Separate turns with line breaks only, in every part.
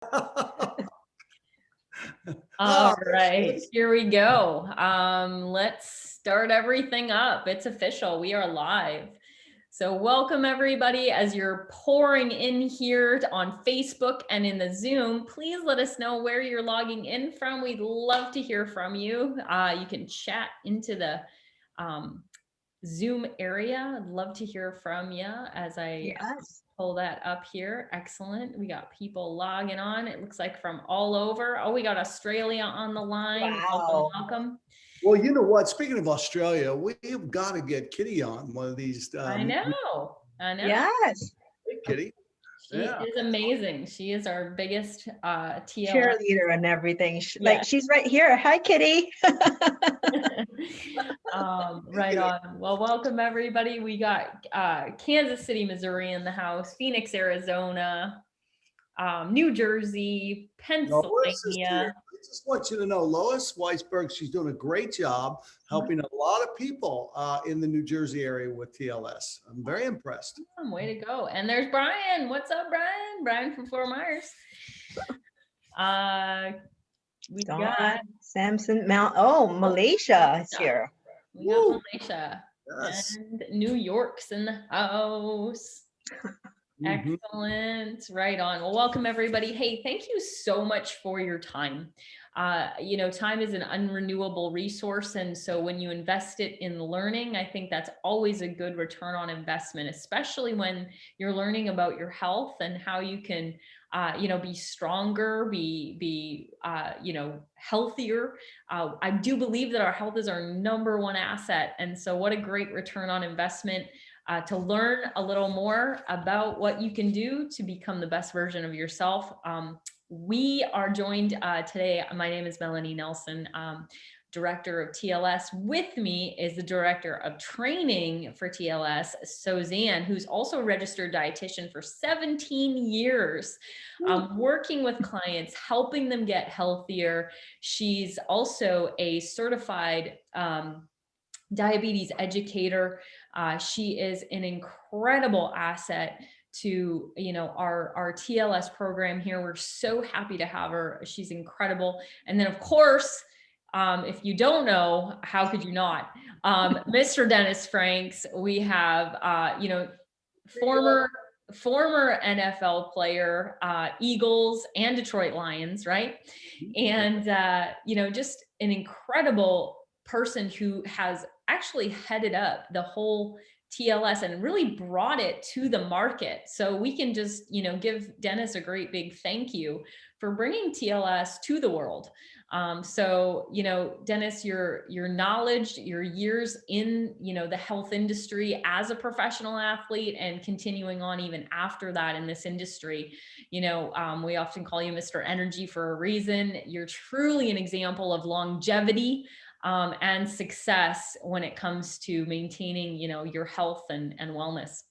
All
Excellent.
right, here we go. Let's start everything up. It's official. We are live. So welcome everybody as you're pouring in here on Facebook and in the Zoom. Please let us know where you're logging in from. We'd love to hear from you. You can chat into the um, Zoom area. I'd love to hear from you as I
Yes.
pull that up here. Excellent. We got people logging on. It looks like from all over. Oh, we got Australia on the line. Welcome,
Wow.
welcome.
Well, you know what? Speaking of Australia, we've got to get Kitty on one of these.
I know. I know.
Hey,
Yes,
Kitty.
She
Yeah.
is amazing. She is our biggest TLS.
cheerleader and everything.
Yeah.
Like she's right here. Hi, Kitty.
Right on. Well, welcome everybody. We got Kansas City, Missouri in the house, Phoenix, Arizona, New Jersey,
Lois is here.
Pennsylvania.
I just want you to know, Lois Weisberg, she's doing a great job helping a lot of people in the New Jersey area with TLS. I'm very impressed.
Way to go. And there's Brian. What's up, Brian? Brian from Fort Myers. We
Dawn,
got
Samson, Mount. Oh, Malaysia is here.
Malaysia.
Yes.
And New York's in the house.
Mhm.
Excellent. Right on. Well, welcome everybody. Hey, thank you so much for your time. Time is an unrenewable resource. And so when you invest it in learning, I think that's always a good return on investment, especially when you're learning about your health and how you can, be stronger, be healthier. I do believe that our health is our number one asset. And so what a great return on investment to learn a little more about what you can do to become the best version of yourself. We are joined today. My name is Melanie Nelson, Director of TLS. With me is the Director of Training for TLS, Suzanne, who's also a registered dietitian for 17 years, working with clients, helping them get healthier. She's also a certified diabetes educator. She is an incredible asset to our TLS program here. We're so happy to have her. She's incredible. And then of course, if you don't know, how could you not? Mr. Dennis Franks, we have former NFL player, Eagles and Detroit Lions, right? And just an incredible person who has actually headed up the whole TLS and really brought it to the market. So we can just, give Dennis a great big thank you for bringing TLS to the world. Dennis, your knowledge, your years in, the health industry as a professional athlete and continuing on even after that in this industry, we often call you Mr. Energy for a reason. You're truly an example of longevity and success when it comes to maintaining, your health and wellness.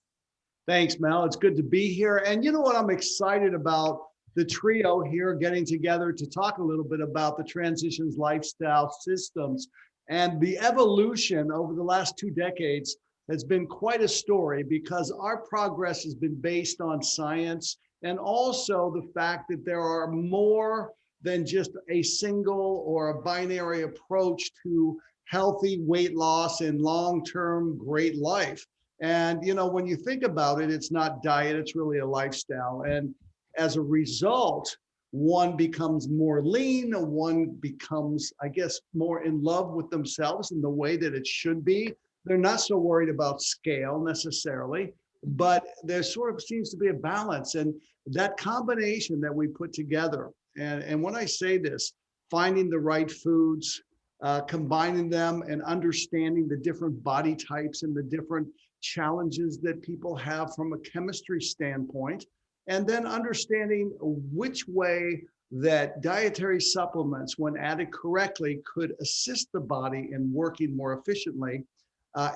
Thanks, Mel. It's good to be here. And you know what? I'm excited about the trio here getting together to talk a little bit about the transitions lifestyle systems and the evolution over the last 2 decades has been quite a story because our progress has been based on science and also the fact that there are more than just a single or a binary approach to healthy weight loss and long-term great life. And, when you think about it, it's not diet, it's really a lifestyle. And as a result, one becomes more lean, one becomes, I guess, more in love with themselves in the way that it should be. They're not so worried about scale necessarily, but there sort of seems to be a balance. And that combination that we put together, and when I say this, finding the right foods, combining them and understanding the different body types and the different challenges that people have from a chemistry standpoint, and then understanding which way that dietary supplements, when added correctly, could assist the body in working more efficiently.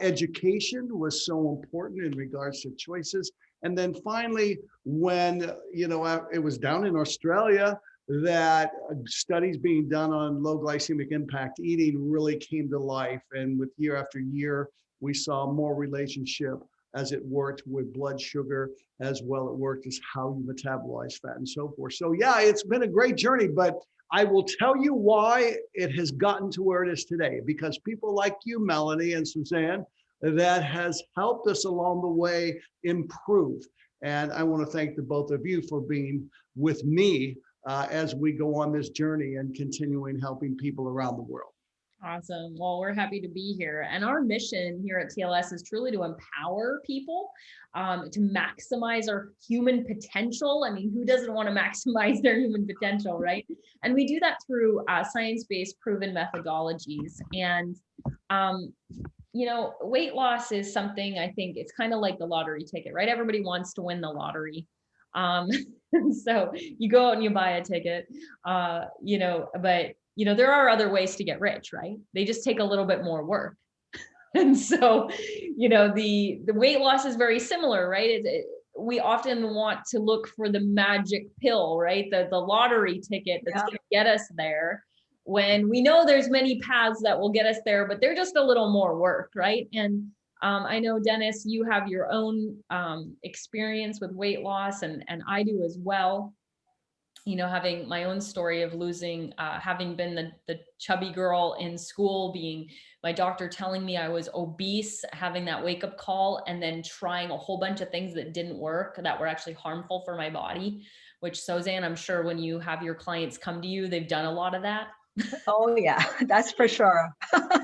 Education was so important in regards to choices. And then finally, when, it was down in Australia that studies being done on low glycemic impact eating really came to life. And with year after year, we saw more relationship as it worked with blood sugar, as well it worked as how you metabolize fat and so forth. So yeah, it's been a great journey, but I will tell you why it has gotten to where it is today, because people like you, Melanie and Suzanne, that has helped us along the way improve. And I want to thank the both of you for being with me as we go on this journey and continuing helping people around the world.
Awesome. Well, we're happy to be here. And our mission here at TLS is truly to empower people, to maximize our human potential. I mean, who doesn't want to maximize their human potential, right? And we do that through science-based proven methodologies. And, weight loss is something, I think it's kind of like the lottery ticket, right? Everybody wants to win the lottery. So you go out and you buy a ticket, but there are other ways to get rich, right? They just take a little bit more work. And so, the weight loss is very similar, right? We often want to look for the magic pill, right? The lottery ticket that's going to get us there, when we know there's many paths that will get us there, but they're just a little more work, right? And I know, Dennis, you have your own experience with weight loss, and I do as well. Having my own story of losing, having been the chubby girl in school, being my doctor telling me I was obese, having that wake up call, and then trying a whole bunch of things that didn't work, that were actually harmful for my body, which, Suzanne, I'm sure when you have your clients come to you, they've done a lot of that.
Oh yeah, that's for sure.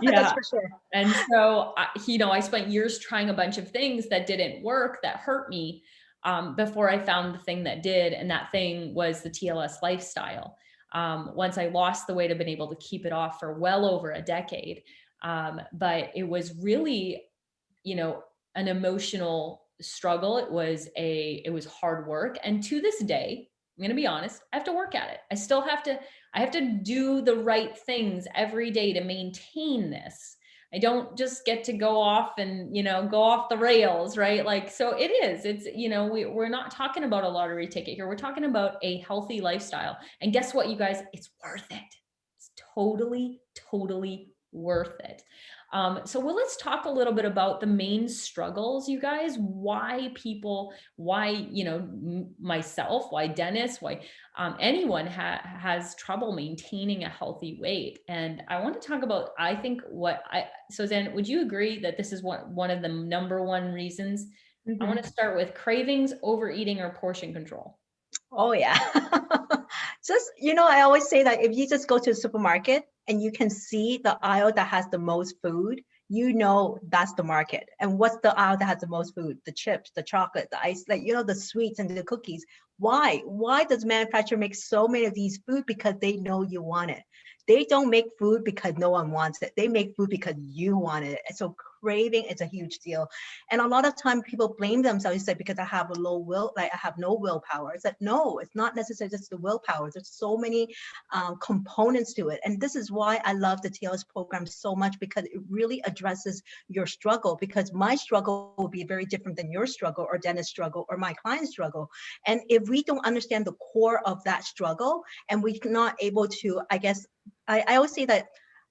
Yeah.
That's for sure.
And so, I spent years trying a bunch of things that didn't work, that hurt me, before I found the thing that did. And that thing was the TLS lifestyle. Once I lost the weight, I've been able to keep it off for well over a decade. But it was really, an emotional struggle. It was hard work. And to this day, I'm going to be honest, I have to work at it. I have to do the right things every day to maintain this. I don't just get to go off and, go off the rails, right? Like, so we're not talking about a lottery ticket here. We're talking about a healthy lifestyle. And guess what, you guys, it's worth it. It's totally, totally worth it. Let's talk a little bit about the main struggles, you guys, why myself, why Dennis, why anyone has trouble maintaining a healthy weight. And I want to talk about, Suzanne, would you agree that this is one of the number one reasons? Mm-hmm. I want to start with cravings, overeating, or portion control.
Oh yeah. I always say that if you just go to the supermarket and you can see the aisle that has the most food, that's the market. And what's the aisle that has the most food? The chips, the chocolate, the ice, the sweets and the cookies. Why? Why does manufacturer make so many of these food? Because they know you want it. They don't make food because no one wants it. They make food because you want it. And so craving is a huge deal. And a lot of time people blame themselves, say, because I have a low will, like I have no willpower. It's like, no, it's not necessarily just the willpower. There's so many components to it. And this is why I love the TLS program so much, because it really addresses your struggle, because my struggle will be very different than your struggle or Dennis' struggle or my client's struggle. And if we don't understand the core of that struggle and we're not able to, I always say that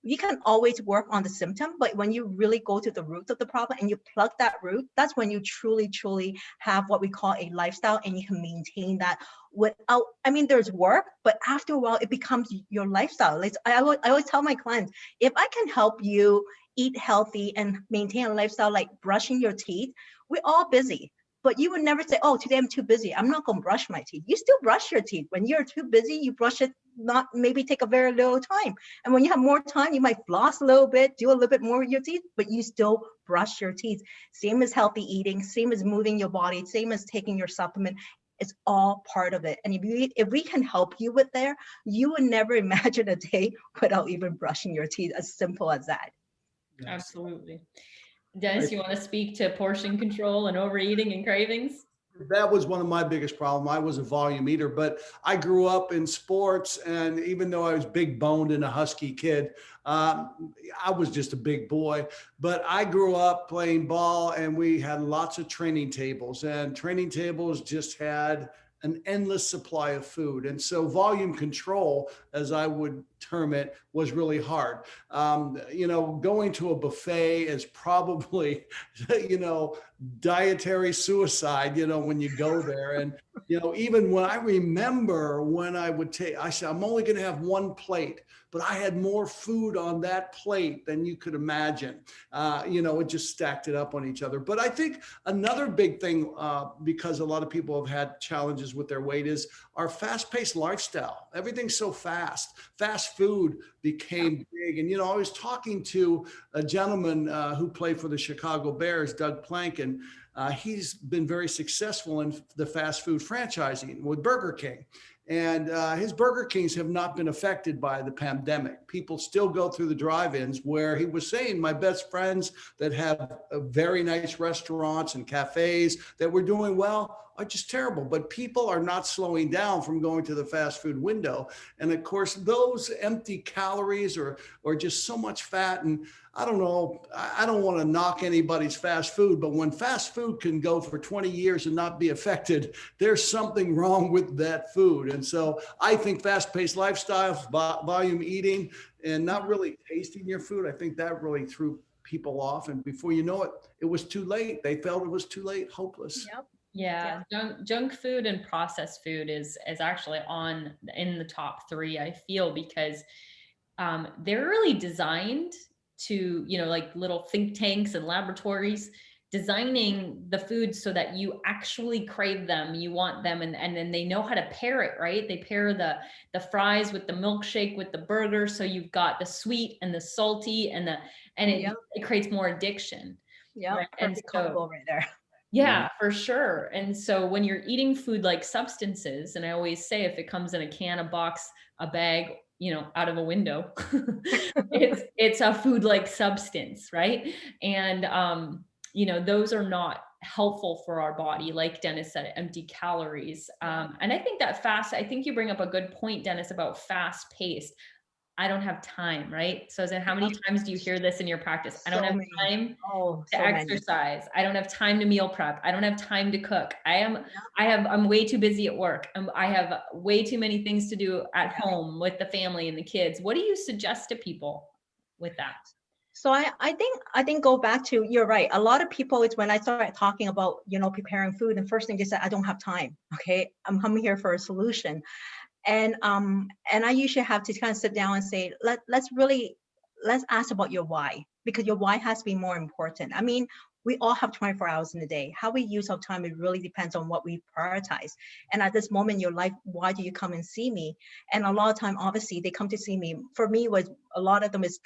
you can always work on the symptom, but when you really go to the root of the problem and you plug that root, that's when you truly, truly have what we call a lifestyle, and you can maintain that without, there's work, but after a while, it becomes your lifestyle. I always tell my clients, if I can help you eat healthy and maintain a lifestyle like brushing your teeth, we're all busy. But you would never say, oh, today I'm too busy, I'm not going to brush my teeth. You still brush your teeth. When you're too busy, you brush it, not maybe take a very little time. And when you have more time, you might floss a little bit, do a little bit more with your teeth, but you still brush your teeth. Same as healthy eating, same as moving your body, same as taking your supplement. It's all part of it. And if we can help you with there, you would never imagine a day without even brushing your teeth, as simple as that.
Yes. Absolutely. Dennis, you want to speak to portion control and overeating and cravings?
That was one of my biggest problems. I was a volume eater, but I grew up in sports, and even though I was big boned and a husky kid, I was just a big boy. But I grew up playing ball, and we had lots of training tables, and training tables just had an endless supply of food. And so volume control, as I would term it, was really hard. Going to a buffet is probably, dietary suicide, when you go there. And, even when I remember when I said, I'm only going to have one plate, but I had more food on that plate than you could imagine. It just stacked it up on each other. But I think another big thing, because a lot of people have had challenges with their weight, is our fast-paced lifestyle. Everything's so fast. Fast food became big. And, I was talking to a gentleman who played for the Chicago Bears, Doug Plank, and he's been very successful in the fast food franchising with Burger King. And his Burger Kings have not been affected by the pandemic. People still go through the drive-ins, where he was saying, my best friends that have very nice restaurants and cafes that were doing well are just terrible. But people are not slowing down from going to the fast food window. And of course, those empty calories or just so much fat. And I don't know, I don't want to knock anybody's fast food, but when fast food can go for 20 years and not be affected, there's something wrong with that food. And so I think fast-paced lifestyle, volume eating, and not really tasting your food, I think that really threw people off. And before you know it, it was too late. They felt it was too late, hopeless.
Yep.
Yeah, junk food and processed food is actually in the top three, I feel, because they're really designed to, like little think tanks and laboratories, designing the food so that you actually crave them, you want them, and then they know how to pair it, right? They pair the fries with the milkshake with the burger, so you've got the sweet and the salty and it creates more addiction.
Yeah,
right?
perfect combo right there.
Yeah, for sure. And so when you're eating food like substances, and I always say, if it comes in a can, a box, a bag, out of a window, it's a food like substance, right? And those are not helpful for our body. Like Dennis said, empty calories. And I think I think you bring up a good point, Dennis, about fast paced. I don't have time, right? So how many times do you hear this in your practice? I don't have time to exercise. I don't have time to meal prep. I don't have time to cook. I'm way too busy at work. I have way too many things to do at home with the family and the kids. What do you suggest to people with that?
So I think go back to, you're right. A lot of people, it's when I started talking about, preparing food, and first thing they said, I don't have time. Okay. I'm coming here for a solution. And I usually have to kind of sit down and say, let's ask about your why, because your why has to be more important. I mean, we all have 24 hours in a day. How we use our time, it really depends on what we prioritize. And at this moment in your life, why do you come and see me? And a lot of time, obviously, they come to see me. For me, was a lot of them is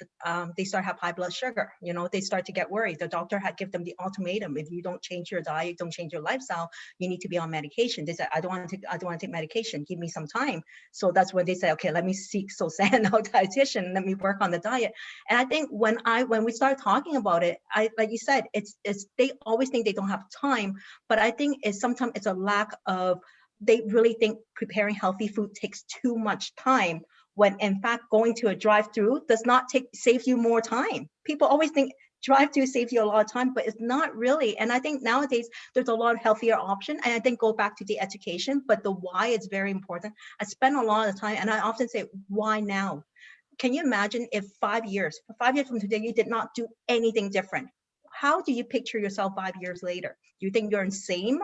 they start to have high blood sugar. They start to get worried. The doctor had given them the ultimatum: if you don't change your diet, don't change your lifestyle, you need to be on medication. They said, I don't want to take medication. Give me some time. So that's when they say, okay, let me seek Suzanne, our dietitian, let me work on the diet. And I think when we start talking about it, like you said, it's they always think they don't have time, but I think sometimes it's a lack of, they really think preparing healthy food takes too much time, when in fact going to a drive-through does not save you more time. People always think drive-through saves you a lot of time, but it's not really. And I think nowadays there's a lot of healthier option. And I think go back to the education, but the why is very important. I spend a lot of time, and I often say, why now? Can you imagine if 5 years from today, you did not do anything different? How do you picture yourself 5 years later? Do you think you're insane?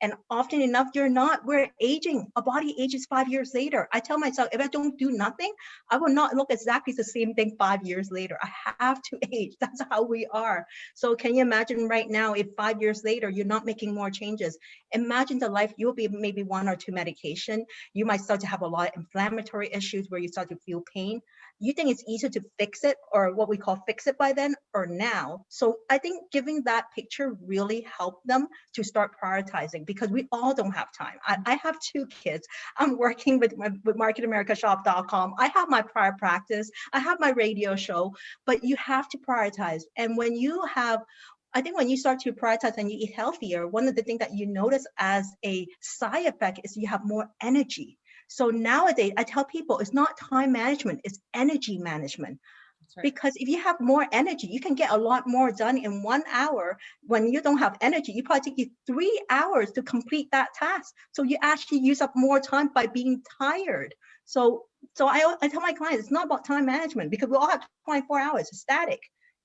And often enough, you're not. We're aging. A body ages 5 years later. I tell myself, if I don't do nothing, I will not look exactly the same thing 5 years later. I have to age. That's how we are. So can you imagine right now, if 5 years later, you're not making more changes? Imagine the life, you'll be maybe 1 or 2 medication. You might start to have a lot of inflammatory issues where you start to feel pain. You think it's easier to fix it, or what we call fix it, by then or now? So I think giving that picture really helped them to start prioritizing, because we all don't have time. I have 2 kids. I'm working with marketamericashop.com. I have my prior practice. I have my radio show, but you have to prioritize. And when you have, I think when you start to prioritize and you eat healthier, one of the things that you notice as a side effect is you have more energy. So nowadays, I tell people it's not time management, it's energy management.
That's right.
Because if you have more energy, you can get a lot more done in 1 hour. When you don't have energy, you probably take you 3 hours to complete that task. So you actually use up more time by being tired. So I tell my clients, it's not about time management because we all have 24 hours, it's static.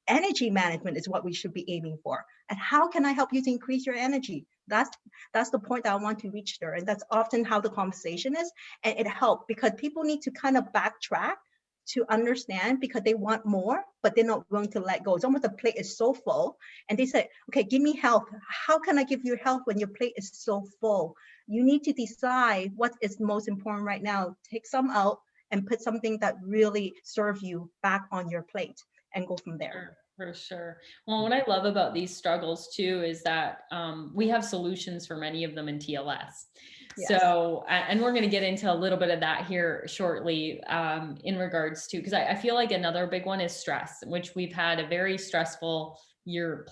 Energy management is what we should be aiming for. And how can I help you to increase your energy? That's the point that I want to reach there. And that's often how the conversation is. And it helped because people need to kind of backtrack to understand because they want more, but they're not willing to let go. It's almost the plate is so full. And they say, okay, give me health. How can I give you health when your plate is so full? You need to decide what is most important right now. Take some out and put something that really serves you back on your plate and go from there.
Sure, for sure. Well, what I love about these struggles too is that we have solutions for many of them in TLS.
Yes.
So, and we're going to get into a little bit of that here shortly in regards to, because I feel like another big one is stress, which we've had a very stressful year,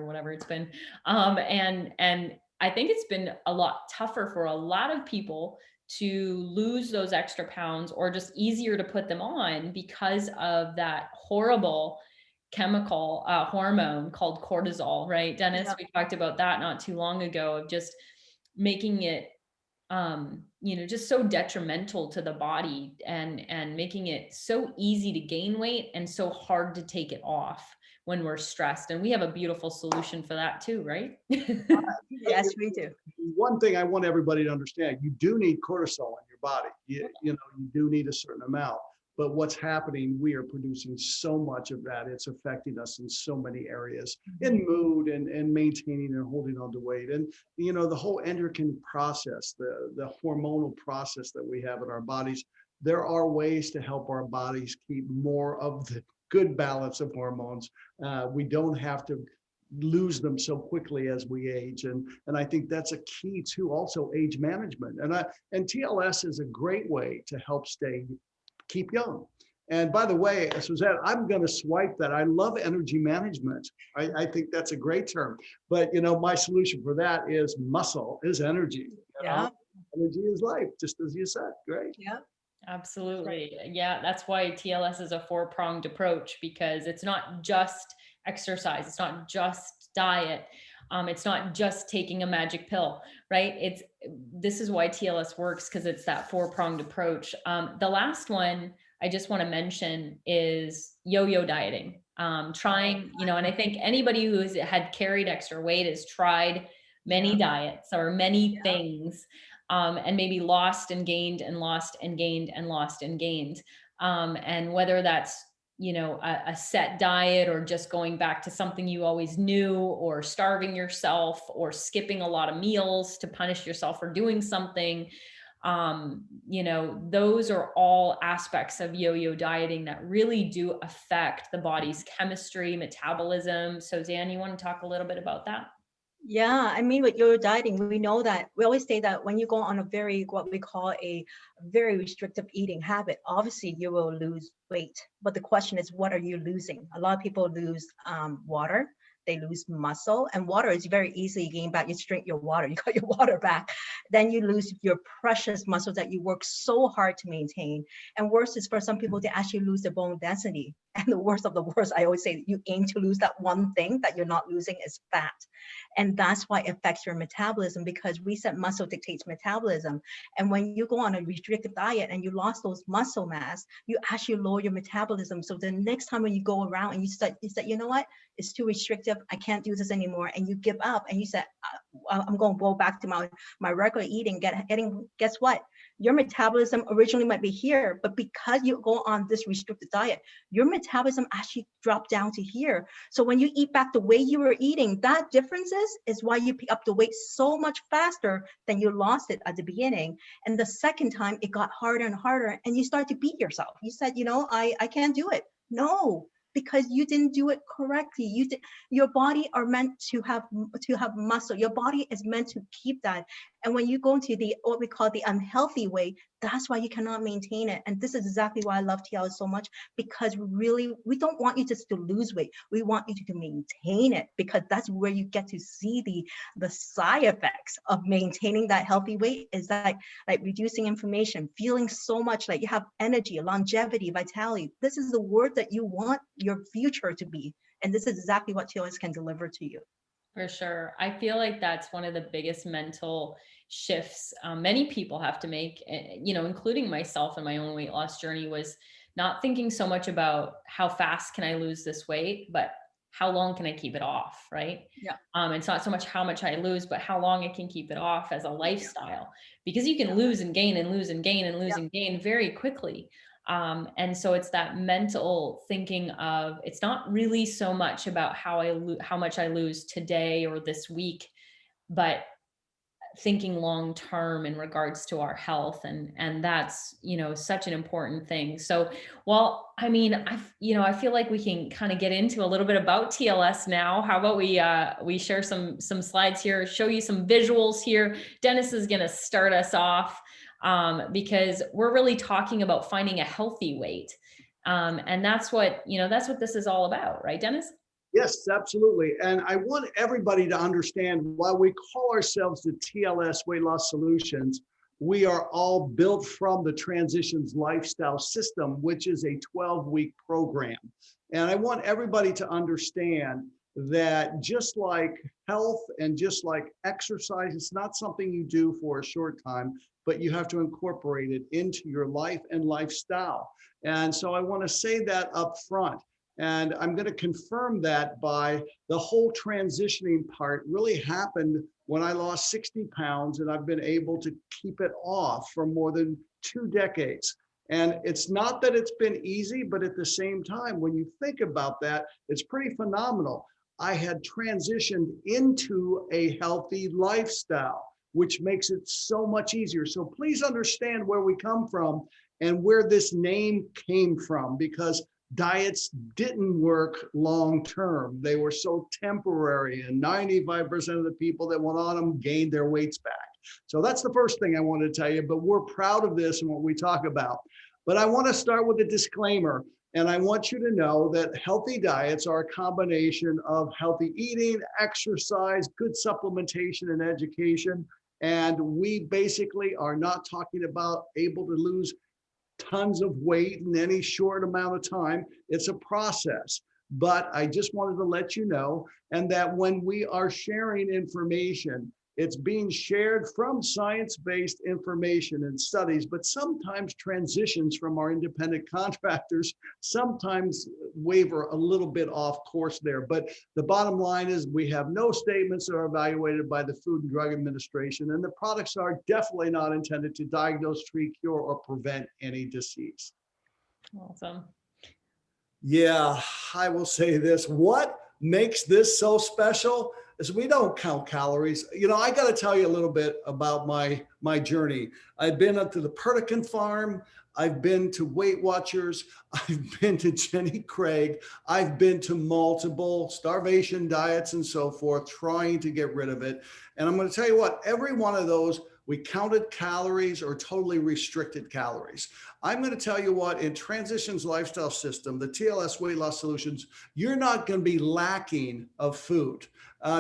whatever it's been. And I think it's been a lot tougher for a lot of people to lose those extra pounds or just easier to put them on because of that horrible chemical hormone called cortisol, right? Dennis,
Yeah.
we talked about that not too long ago of just making it just so detrimental to the body and making it so easy to gain weight and so hard to take it off when we're stressed. And we have a beautiful solution for that too, right?
Yes, we do.
One thing I want everybody to understand, you do need cortisol in your body. You do need a certain amount. But what's happening, we are producing so much of that. It's affecting us in so many areas, in mood and maintaining and holding on to weight. And, the whole endocrine process, the hormonal process that we have in our bodies, there are ways to help our bodies keep more of the good balance of hormones. We don't have to lose them so quickly as we age. And I think that's a key to also age management. And TLS is a great way to help keep young. And by the way, Suzette, I'm going to swipe that. I love energy management. I think that's a great term. But, my solution for that is muscle is energy.
Yeah.
Energy is life, just as you said. Great.
Yeah.
Absolutely. Yeah, that's why TLS is a four-pronged approach because it's not just exercise. It's not just diet. It's not just taking a magic pill, right? This is why TLS works because it's that four-pronged approach. The last one I just want to mention is yo-yo dieting. Trying, and I think anybody who has had carried extra weight has tried many diets or many things. And maybe lost and gained and lost and gained and lost and gained. And whether that's, a set diet or just going back to something you always knew or starving yourself or skipping a lot of meals to punish yourself for doing something. Those are all aspects of yo-yo dieting that really do affect the body's chemistry, metabolism. So Zan, you want to talk a little bit about that?
Yeah, I mean, with your dieting, we know that we always say that when you go on what we call a very restrictive eating habit, obviously you will lose weight. But the question is, what are you losing? A lot of people lose water. They lose muscle, and water is very easily gained back. You drink your water, you got your water back. Then you lose your precious muscles that you work so hard to maintain. And worse is for some people, they actually lose their bone density. And the worst of the worst, I always say, you aim to lose that one thing that you're not losing is fat. And that's why it affects your metabolism because recent muscle dictates metabolism. And when you go on a restricted diet and you lost those muscle mass, you actually lower your metabolism. So the next time when you go around and you say, you know what, it's too restrictive, I can't do this anymore, and you give up and you say, I'm going to go back to my regular eating, guess what? Your metabolism originally might be here, but because you go on this restricted diet, your metabolism actually dropped down to here. So when you eat back the way you were eating, that difference is why you pick up the weight so much faster than you lost it at the beginning. And the second time it got harder and harder and you start to beat yourself. You said, I can't do it. No, because you didn't do it correctly. Your body are meant to have muscle. Your body is meant to keep that. And when you go into the what we call the unhealthy way, that's why you cannot maintain it. And this is exactly why I love TLS so much, because really we don't want you just to lose weight. We want you to maintain it, because that's where you get to see the side effects of maintaining that healthy weight, is that like reducing inflammation, feeling so much like you have energy, longevity, vitality. This is the word that you want your future to be. And this is exactly what TLS can deliver to you.
For sure. I feel like that's one of the biggest mental shifts many people have to make, including myself in my own weight loss journey, was not thinking so much about how fast can I lose this weight, but how long can I keep it off, right?
Yeah.
It's not so much how much I lose, but how long I can keep it off as a lifestyle, because you can
Yeah.
lose and gain and lose and gain and lose
Yeah.
and gain very quickly. And so it's that mental thinking of, it's not really so much about how much I lose today or this week, but thinking long term in regards to our health. And that's, such an important thing. So, well, I mean, I feel like we can kind of get into a little bit about TLS now. How about we share some slides here, show you some visuals here. Dennis is going to start us off, because we're really talking about finding a healthy weight. And that's what this is all about, right, Dennis?
Yes, absolutely. And I want everybody to understand, while we call ourselves the TLS Weight Loss Solutions, we are all built from the Transitions Lifestyle System, which is a 12-week program. And I want everybody to understand that just like health and just like exercise, it's not something you do for a short time, but you have to incorporate it into your life and lifestyle. And so I want to say that up front. And I'm going to confirm that by the whole transitioning part really happened when I lost 60 pounds, and I've been able to keep it off for more than 2 decades. And it's not that it's been easy, but at the same time, when you think about that, it's pretty phenomenal. I had transitioned into a healthy lifestyle, which makes it so much easier. So please understand where we come from and where this name came from, because diets didn't work long term. They were so temporary, and 95% of the people that went on them gained their weights back. So that's the first thing I want to tell you, but we're proud of this and what we talk about. But I want to start with a disclaimer, and I want you to know that healthy diets are a combination of healthy eating, exercise, good supplementation, and education. And we basically are not talking about able to lose tons of weight in any short amount of time. It's a process. But I just wanted to let you know, and that when we are sharing information, it's being shared from science-based information and studies, but sometimes transitions from our independent contractors sometimes waver a little bit off course there. But the bottom line is we have no statements that are evaluated by the Food and Drug Administration, and the products are definitely not intended to diagnose, treat, cure, or prevent any disease.
Awesome.
Yeah, I will say this. What makes this so special is we don't count calories. I got to tell you a little bit about my journey. I've been up to the Perdican farm. I've been to Weight Watchers. I've been to Jenny Craig. I've been to multiple starvation diets and so forth, trying to get rid of it. And I'm going to tell you what, every one of those, we counted calories or totally restricted calories. I'm going to tell you what, in Transitions Lifestyle System, the TLS Weight Loss Solutions, you're not going to be lacking of food.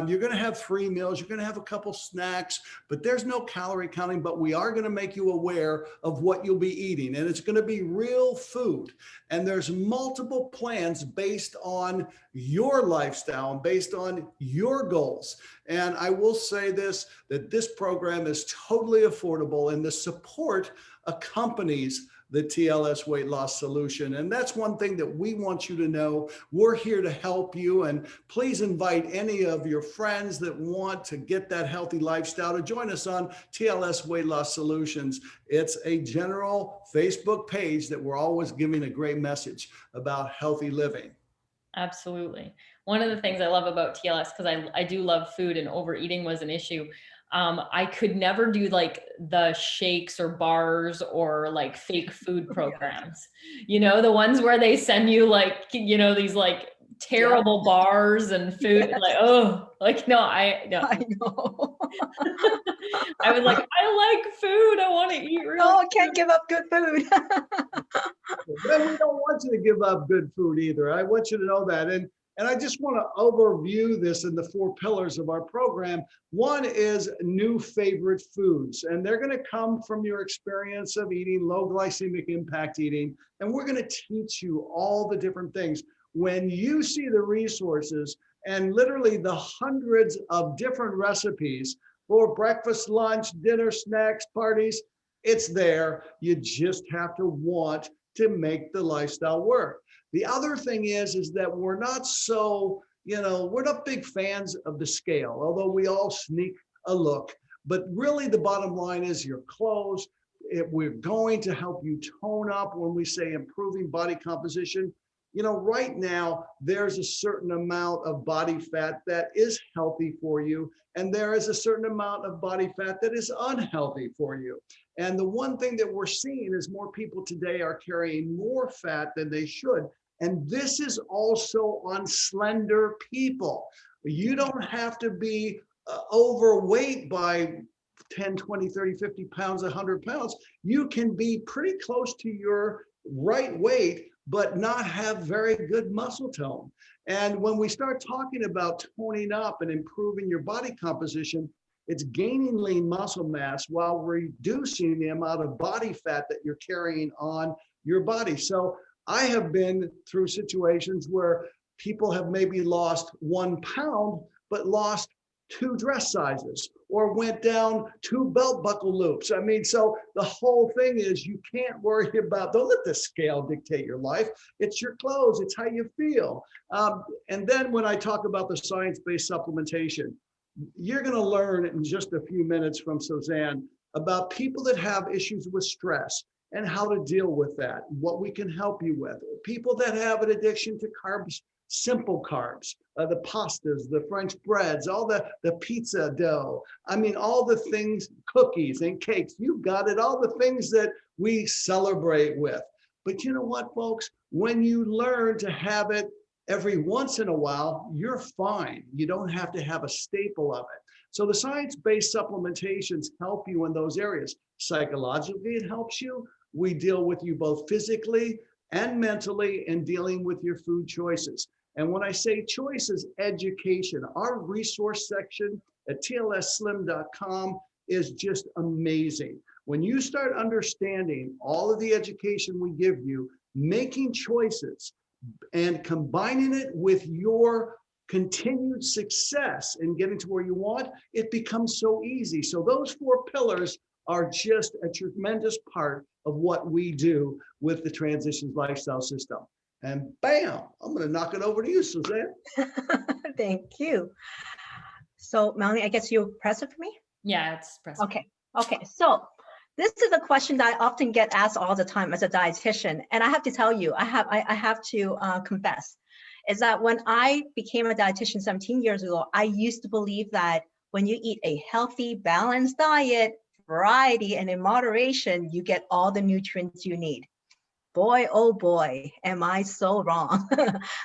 You're going to have free meals. You're going to have a couple snacks, but there's no calorie counting. But we are going to make you aware of what you'll be eating, and it's going to be real food. And there's multiple plans based on your lifestyle and based on your goals. And I will say this, that this program is totally affordable, and the support accompanies the TLS weight loss solution. And that's one thing that we want you to know. We're here to help you. And please invite any of your friends that want to get that healthy lifestyle to join us on TLS Weight Loss Solutions. It's a general Facebook page that we're always giving a great message about healthy living.
Absolutely. One of the things I love about TLS, because I do love food and overeating was an issue. I could never do like the shakes or bars or like fake food programs, the ones where they send you like, these like terrible bars and food.
Yes.
Like, oh, like, no, no.
I know.
I was like, I like food. I want to eat
No,
really
I can't give up good food.
Well, we don't want you to give up good food either. I want you to know that. And I just want to overview this in the 4 pillars of our program. One is new favorite foods, and they're going to come from your experience of eating low glycemic impact eating. And we're going to teach you all the different things. When you see the resources and literally the hundreds of different recipes for breakfast, lunch, dinner, snacks, parties, it's there. You just have to want to make the lifestyle work. The other thing is that we're not so, we're not big fans of the scale, although we all sneak a look. But really the bottom line is your clothes. We're going to help you tone up when we say improving body composition. Right now, there's a certain amount of body fat that is healthy for you, and there is a certain amount of body fat that is unhealthy for you. And the one thing that we're seeing is more people today are carrying more fat than they should. And this is also on slender people. You don't have to be overweight by 10, 20, 30, 50 pounds, 100 pounds. You can be pretty close to your right weight, but not have very good muscle tone. And when we start talking about toning up and improving your body composition, it's gaining lean muscle mass while reducing the amount of body fat that you're carrying on your body. So I have been through situations where people have maybe lost 1 pound, but lost 2 dress sizes or went down 2 belt buckle loops. I mean, so the whole thing is you can't worry about, don't let the scale dictate your life. It's your clothes, it's how you feel. And then when I talk about the science-based supplementation, you're going to learn in just a few minutes from Suzanne about people that have issues with stress and how to deal with that, what we can help you with. People that have an addiction to carbs, simple carbs, the pastas, the French breads, all the pizza dough. I mean, all the things, cookies and cakes, you got it, all the things that we celebrate with. But you know what, folks? When you learn to have it every once in a while, you're fine. You don't have to have a staple of it. So the science-based supplementations help you in those areas. Psychologically, it helps you. We deal with you both physically and mentally in dealing with your food choices. And when I say choices, education, our resource section at TLSslim.com is just amazing. When you start understanding all of the education we give you, making choices, and combining it with your continued success in getting to where you want, it becomes so easy. So those 4 pillars are just a tremendous part of what we do with the Transitions Lifestyle System. And bam, I'm going to knock it over to you, Suzanne.
Thank you. So Melanie, I guess you press it for me?
Yeah, it's pressing.
Okay. So this is a question that I often get asked all the time as a dietitian. And I have to tell you, I have to confess, is that when I became a dietitian 17 years ago, I used to believe that when you eat a healthy, balanced diet, variety, and in moderation, you get all the nutrients you need. Boy, oh boy, am I so wrong.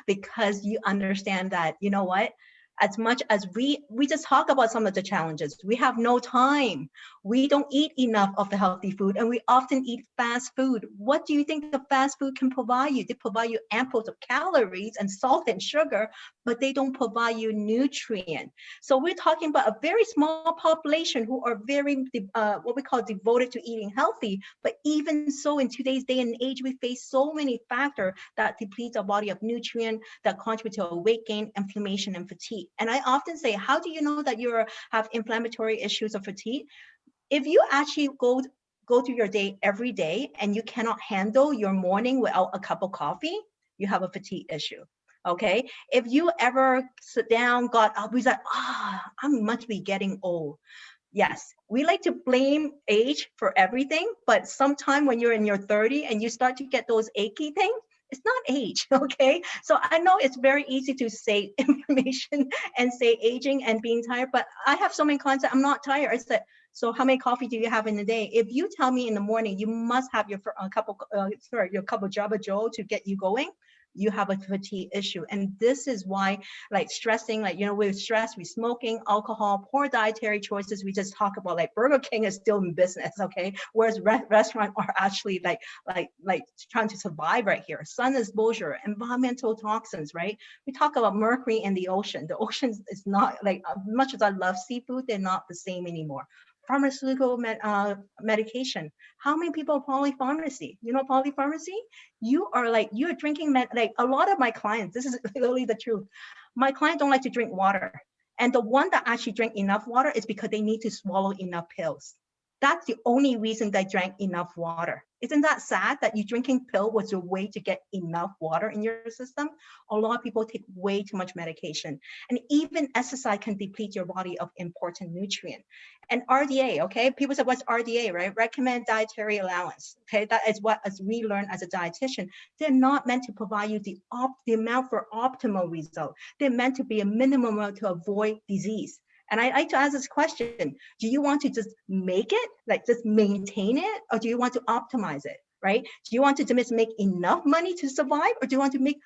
Because you understand that, you know what? As much as we just talk about some of the challenges, we have no time. We don't eat enough of the healthy food, and we often eat fast food. What do you think the fast food can provide you? They provide you ample of calories and salt and sugar, but they don't provide you nutrient. So we're talking about a very small population who are very, what we call devoted to eating healthy. But even so, in today's day and age, we face so many factors that deplete our body of nutrient, that contribute to weight gain, inflammation, and fatigue. And I often say, how do you know that you have inflammatory issues or fatigue? If you actually go through your day every day and you cannot handle your morning without a cup of coffee, you have a fatigue issue. Okay. If you ever sit down, got up, we like, I must be getting old. Yes, we like to blame age for everything, but sometime when you're in your 30s and you start to get those achy things, it's not age, okay? So I know it's very easy to say inflammation and say aging and being tired, but I have so many clients that I'm not tired. I said, so how many coffee do you have in a day? If you tell me in the morning, you must have your cup of Java Joe to get you going, you have a fatigue issue. And this is why, like stressing, like, with stress, we smoking, alcohol, poor dietary choices. We just talk about like Burger King is still in business, okay? Whereas restaurants are actually like trying to survive right here. Sun exposure, environmental toxins, right? We talk about mercury in the ocean. The ocean is not, like, as much as I love seafood, they're not the same anymore. Pharmaceutical medication. How many people are polypharmacy? Polypharmacy? You're drinking, like a lot of my clients, this is literally the truth. My clients don't like to drink water. And the one that actually drink enough water is because they need to swallow enough pills. That's the only reason they drank enough water. Isn't that sad that you drinking pill was your way to get enough water in your system? A lot of people take way too much medication. And even exercise can deplete your body of important nutrient. And RDA, okay? People say, what's RDA, right? Recommend dietary allowance, okay? That is what, as we learn as a dietitian, they're not meant to provide you the amount for optimal result. They're meant to be a minimum amount to avoid disease. And I like to ask this question: do you want to just make it, like just maintain it, or do you want to optimize it, right? Do you want to just make enough money to survive, or do you want to make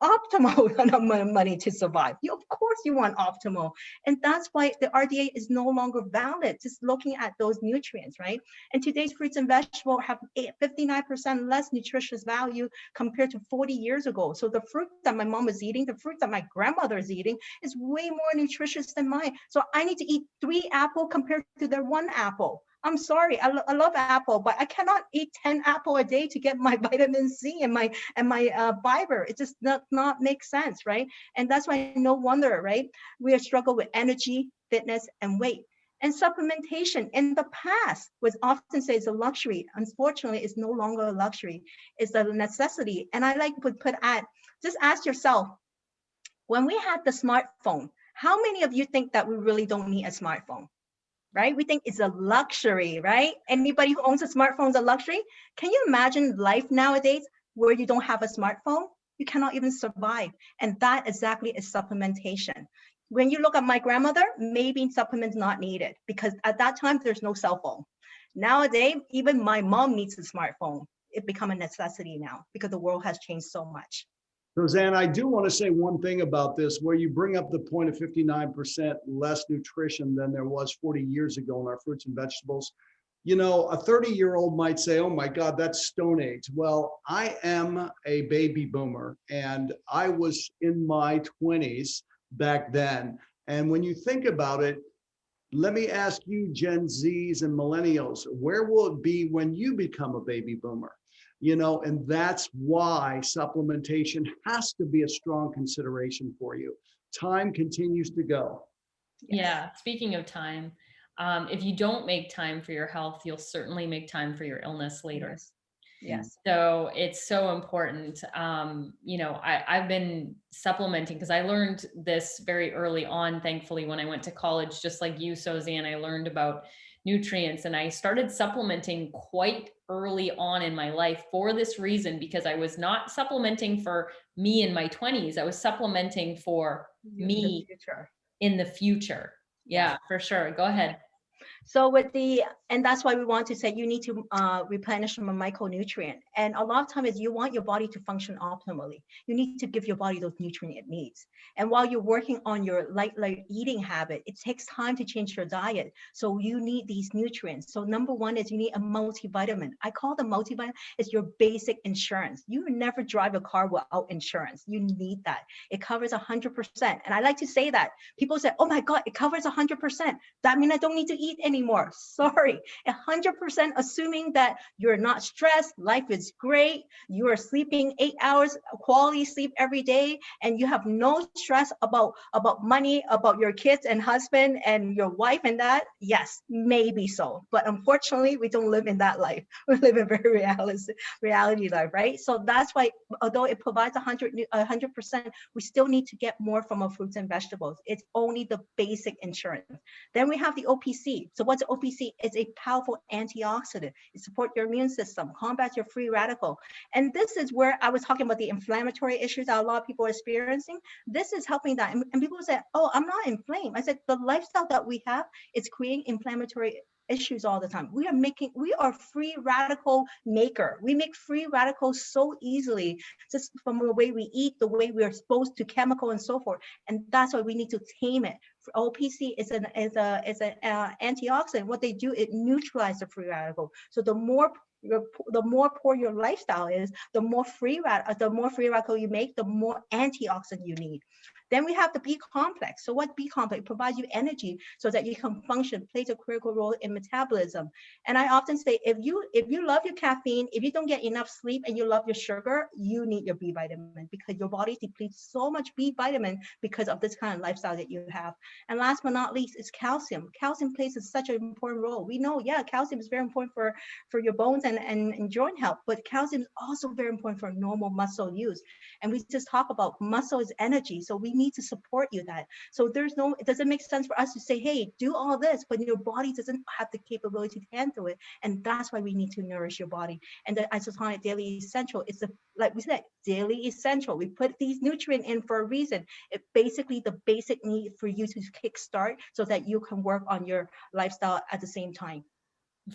optimal amount of money to survive? Of course you want optimal. And that's why the RDA is no longer valid, just looking at those nutrients, right? And today's fruits and vegetables have 59% less nutritious value compared to 40 years ago. So the fruit that my mom was eating, the fruit that my grandmother is eating is way more nutritious than mine. So I need to eat 3 apples compared to their 1 apple. I'm sorry, I love apple, but I cannot eat 10 apples a day to get my vitamin C and my fiber. It just not make sense, right? And that's why no wonder, right? We are struggle with energy, fitness, and weight. And supplementation in the past was often said is a luxury. Unfortunately, it's no longer a luxury. It's a necessity. And I like to just ask yourself, when we had the smartphone, how many of you think that we really don't need a smartphone? Right? We think it's a luxury, right? Anybody who owns a smartphone is a luxury. Can you imagine life nowadays where you don't have a smartphone? You cannot even survive. And that exactly is supplementation. When you look at my grandmother, maybe supplements not needed because at that time there's no cell phone. Nowadays, even my mom needs a smartphone. It become a necessity now because the world has changed so much.
Roseanne, I do want to say one thing about this, where you bring up the point of 59% less nutrition than there was 40 years ago in our fruits and vegetables. A 30-year-old might say, oh my God, that's Stone Age. Well, I am a baby boomer and I was in my 20s back then. And when you think about it, let me ask you, Gen Zs and millennials, where will it be when you become a baby boomer? And that's why supplementation has to be a strong consideration for you. Time continues to go.
Yeah. Speaking of time, if you don't make time for your health, you'll certainly make time for your illness later.
Yes. Yes.
So it's so important. I've been supplementing because I learned this very early on, thankfully, when I went to college, just like you, Suzanne, I learned about nutrients and I started supplementing quite early on in my life for this reason, because I was not supplementing for me in my 20s. I was supplementing for me in the future. Yeah, for sure. Go ahead.
So and that's why we want to say you need to replenish from a micronutrient. And a lot of times you want your body to function optimally. You need to give your body those nutrients it needs. And while you're working on your light eating habit, it takes time to change your diet. So you need these nutrients. So number one is you need a multivitamin. I call the multivitamin is your basic insurance. You never drive a car without insurance. You need that. It covers 100%. And I like to say that. People say, oh my God, it covers 100%. That means I don't need to eat anymore. Sorry, 100% assuming that you're not stressed, life is great, you are sleeping 8 hours quality sleep every day, and you have no stress about money, about your kids and husband and your wife and that. Yes, maybe so, but unfortunately we don't live in that life. We live in very reality life, right? So that's why, although it provides 100%, we still need to get more from our fruits and vegetables. It's only the basic insurance. Then we have the OPC. So what's OPC? It's a powerful antioxidant. It supports your immune system, combats your free radical. And this is where I was talking about the inflammatory issues that a lot of people are experiencing. This is helping that. And people say, oh, I'm not inflamed. I said, the lifestyle that we have is creating inflammatory issues all the time. We are free radical maker. We make free radicals so easily, just from the way we eat, the way we are exposed to chemical and so forth. And that's why we need to tame it. OPC is an antioxidant. What they do, it neutralizes the free radical. So the more poor your lifestyle is, the more free radical you make, the more antioxidant you need. Then we have the B complex. So what B complex provides you energy so that you can function, plays a critical role in metabolism. And I often say, if you love your caffeine, if you don't get enough sleep and you love your sugar, you need your B vitamin, because your body depletes so much B vitamin because of this kind of lifestyle that you have. And last but not least is calcium. Calcium plays such an important role. We know, yeah, calcium is very important for your bones and joint health, but calcium is also very important for normal muscle use. And we just talk about muscle is energy. So we need to support you that. So it doesn't make sense for us to say, hey, do all this, but your body doesn't have the capability to handle it. And that's why we need to nourish your body. And the isotonic daily essential is like we said, daily essential. We put these nutrients in for a reason. It's basically the basic need for you to kickstart so that you can work on your lifestyle at the same time.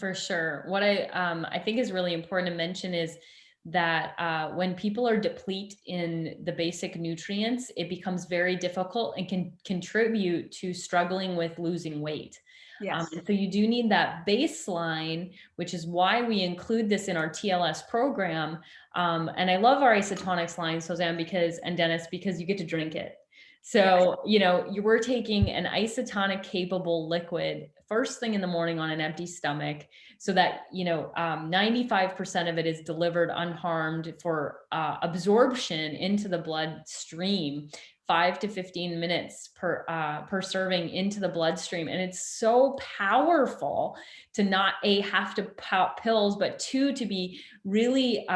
For sure. What I think is really important to mention is that when people are depleted in the basic nutrients, it becomes very difficult and can contribute to struggling with losing weight.
Yes.
And so you do need that baseline, which is why we include this in our TLS program. And I love our isotonics line, Suzanne, and Dennis, because you get to drink it. So, you know, you were taking an isotonic capable liquid first thing in the morning on an empty stomach, so that, 95% of it is delivered unharmed for absorption into the bloodstream, 5 to 15 minutes per serving into the bloodstream. And it's so powerful to not have to pop pills, but to be really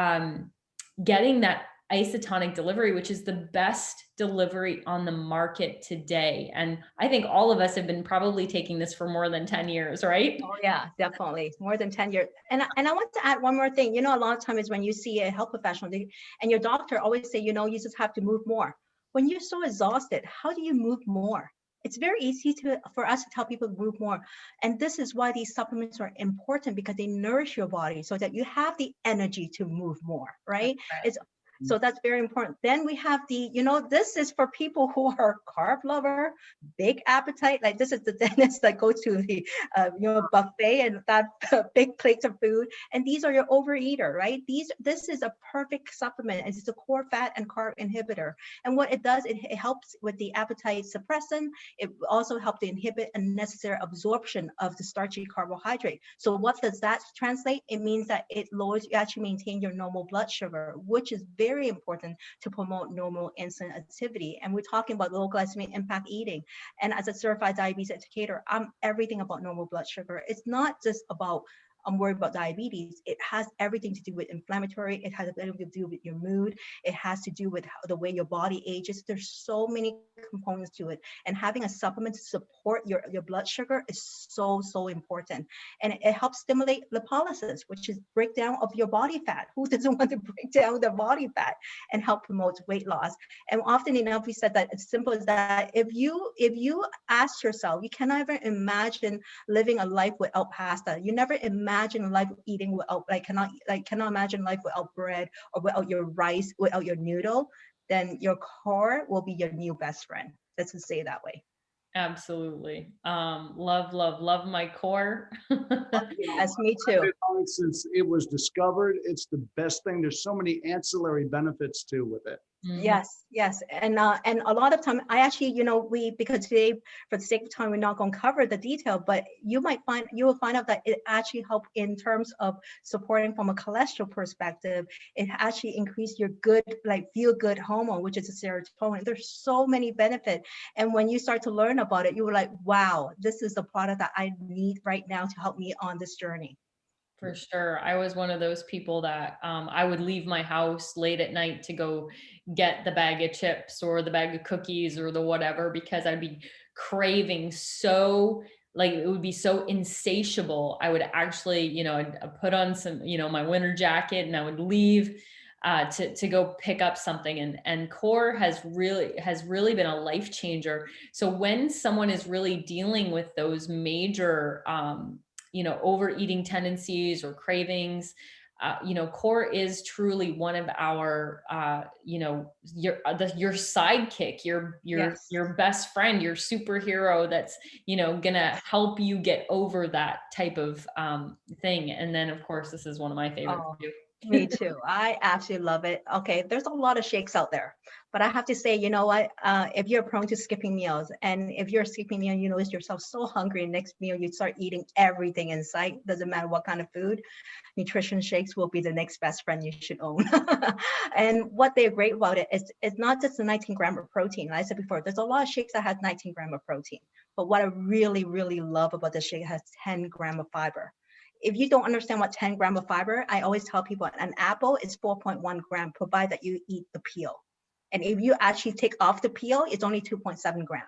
getting that isotonic delivery, which is the best delivery on the market today. And I think all of us have been probably taking this for more than 10 years, right?
Oh yeah, definitely. More than 10 years. And I want to add one more thing. A lot of times when you see a health professional and your doctor always say, you just have to move more. When you're so exhausted, how do you move more? It's very easy for us to tell people to move more. And this is why these supplements are important, because they nourish your body so that you have the energy to move more, right? So that's very important. Then we have this is for people who are carb lover, big appetite. Like this is the dentist that go to the, buffet and that big plates of food. And these are your overeater, right? This is a perfect supplement. It's a core fat and carb inhibitor. And what it does, it helps with the appetite suppressant. It also helps to inhibit unnecessary absorption of the starchy carbohydrate. So what does that translate? It means that you actually maintain your normal blood sugar, which is very important to promote normal insulin activity. And we're talking about low glycemic impact eating. And as a certified diabetes educator, I'm everything about normal blood sugar. It's not just about I'm worried about diabetes. It has everything to do with inflammatory. It has everything to do with your mood. It has to do with the way your body ages. There's so many components to it. And having a supplement to support your blood sugar is so, so important. And it helps stimulate lipolysis, which is breakdown of your body fat. Who doesn't want to break down their body fat and help promote weight loss? And often enough, we said that it's simple as that. If you ask yourself, you cannot even imagine living a life without pasta. You never imagine life eating without cannot imagine life without bread or without your rice, without your noodle. Then your core will be your new best friend. Let's just say it that way.
Absolutely. Love my core.
Yes, me too.
Since it was discovered, it's the best thing. There's so many ancillary benefits too with it.
Mhm.
Yes. And a lot of time I actually, because today, for the sake of time, we're not going to cover the detail, but you will find out that it actually helped in terms of supporting from a cholesterol perspective. It actually increased your feel good hormone, which is a serotonin. There's so many benefits. And when you start to learn about it, you were like, wow, this is the product that I need right now to help me on this journey.
For sure. I was one of those people that I would leave my house late at night to go get the bag of chips or the bag of cookies or the whatever, because I'd be craving so, like, it would be so insatiable. I would actually, I'd put on some, my winter jacket, and I would leave to go pick up something. And core has really been a life changer. So when someone is really dealing with those major overeating tendencies or cravings. Core is truly one of our, your sidekick,
Yes.
your best friend, your superhero that's, gonna help you get over that type of thing. And then of course, this is one of my favorites
Oh,
too.
me too. I absolutely love it. Okay, there's a lot of shakes out there, but I have to say, you know what? If you're prone to skipping meals, and if you're skipping meal, you notice yourself so hungry, next meal you start eating everything in sight. Doesn't matter what kind of food. Nutrition shakes will be the next best friend you should own. And what they're great about it is it's not just the 19 gram of protein. Like I said before, there's a lot of shakes that has 19 gram of protein, but what I really, really love about the shake has 10 gram of fiber. If you don't understand what 10 gram of fiber, I always tell people an apple is 4.1 gram, provided that you eat the peel. And if you actually take off the peel, it's only 2.7 gram.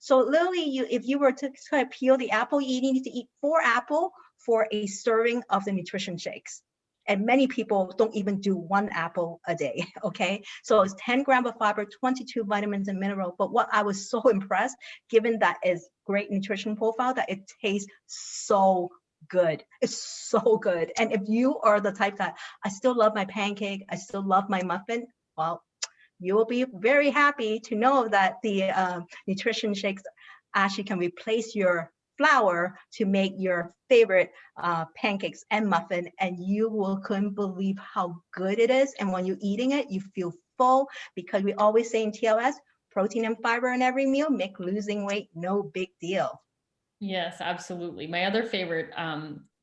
So literally, if you were to try to peel the apple, you need to eat 4 apples for a serving of the nutrition shakes. And many people don't even do 1 apple a day, okay? So it's 10 gram of fiber, 22 vitamins and minerals. But what I was so impressed, given that is great nutrition profile, that it tastes so good. It's so good. And if you are the type that I still love my pancake, I still love my muffin, well, you will be very happy to know that the nutrition shakes actually can replace your flour to make your favorite pancakes and muffin, and you will couldn't believe how good it is. And when you're eating it, you feel full, because we always say in TLS, protein and fiber in every meal make losing weight no big deal.
Yes, absolutely. My other favorite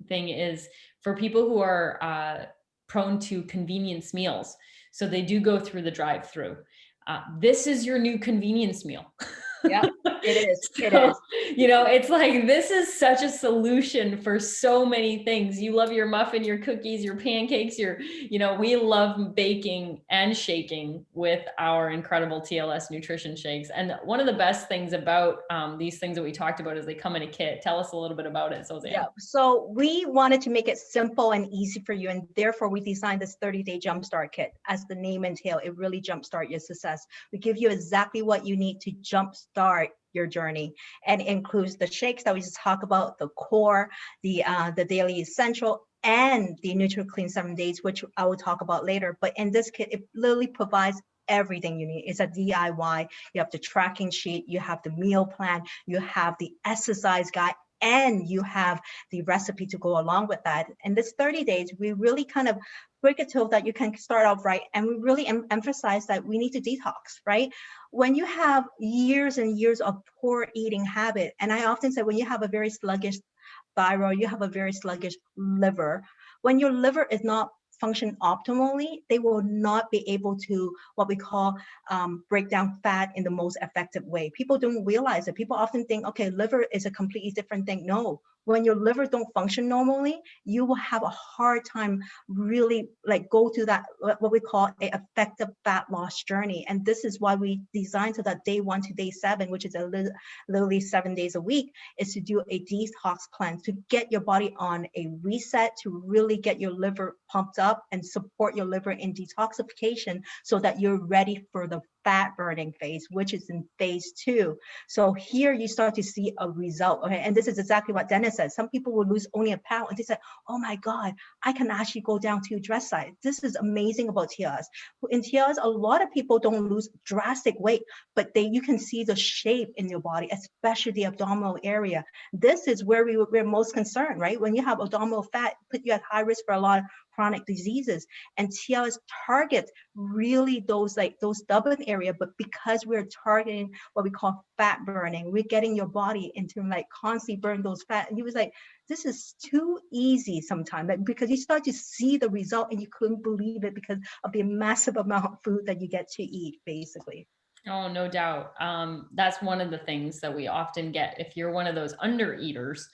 thing is for people who are prone to convenience meals. So they do go through the drive-through. This is your new convenience meal.
Yep, it is. It
So,
is.
it's like this is such a solution for so many things. You love your muffin, your cookies, your pancakes, we love baking and shaking with our incredible TLS nutrition shakes. And one of the best things about these things that we talked about is they come in a kit. Tell us a little bit about it,
Yeah,
Suzanne.
so we wanted to make it simple and easy for you, and therefore we designed this 30-day jumpstart kit. As the name entails, it really jumpstart your success. We give you exactly what you need to jumpstart your journey, and it includes the shakes that we just talked about, the core, the daily essential, and the NutriClean 7 days, which I will talk about later. But in this kit, it literally provides everything you need. It's a DIY. You have the tracking sheet, you have the meal plan, you have the exercise guide, and you have the recipe to go along with that. In this 30 days, we really kind of break it so that you can start off right. And we really emphasize that we need to detox, right? When you have years and years of poor eating habit, and I often say when you have a very sluggish thyroid, you have a very sluggish liver. When your liver is not function optimally, they will not be able to what we call break down fat in the most effective way. People don't realize it. People often think, okay, liver is a completely different thing. No, when your liver don't function normally, you will have a hard time really like go through that what we call a effective fat loss journey. And this is why we designed so that day 1 to day 7, which is literally 7 days a week, is to do a detox cleanse to get your body on a reset, to really get your liver pumped up and support your liver in detoxification so that you're ready for the fat burning phase, which is in phase 2. So here you start to see a result. Okay. And this is exactly what Dennis said. Some people will lose only a pound and they said, oh my God, I can actually go down to dress size. This is amazing about TLS. In TLS, a lot of people don't lose drastic weight, but you can see the shape in your body, especially the abdominal area. This is where we're most concerned, right? When you have abdominal fat, put you at high risk for a lot of chronic diseases. And TLS targets really those stubborn area, but because we're targeting what we call fat burning, we're getting your body into like constantly burn those fat. And he was like, this is too easy sometimes, because you start to see the result and you couldn't believe it because of the massive amount of food that you get to eat, basically.
Oh, no doubt. That's one of the things that we often get. If you're one of those under eaters,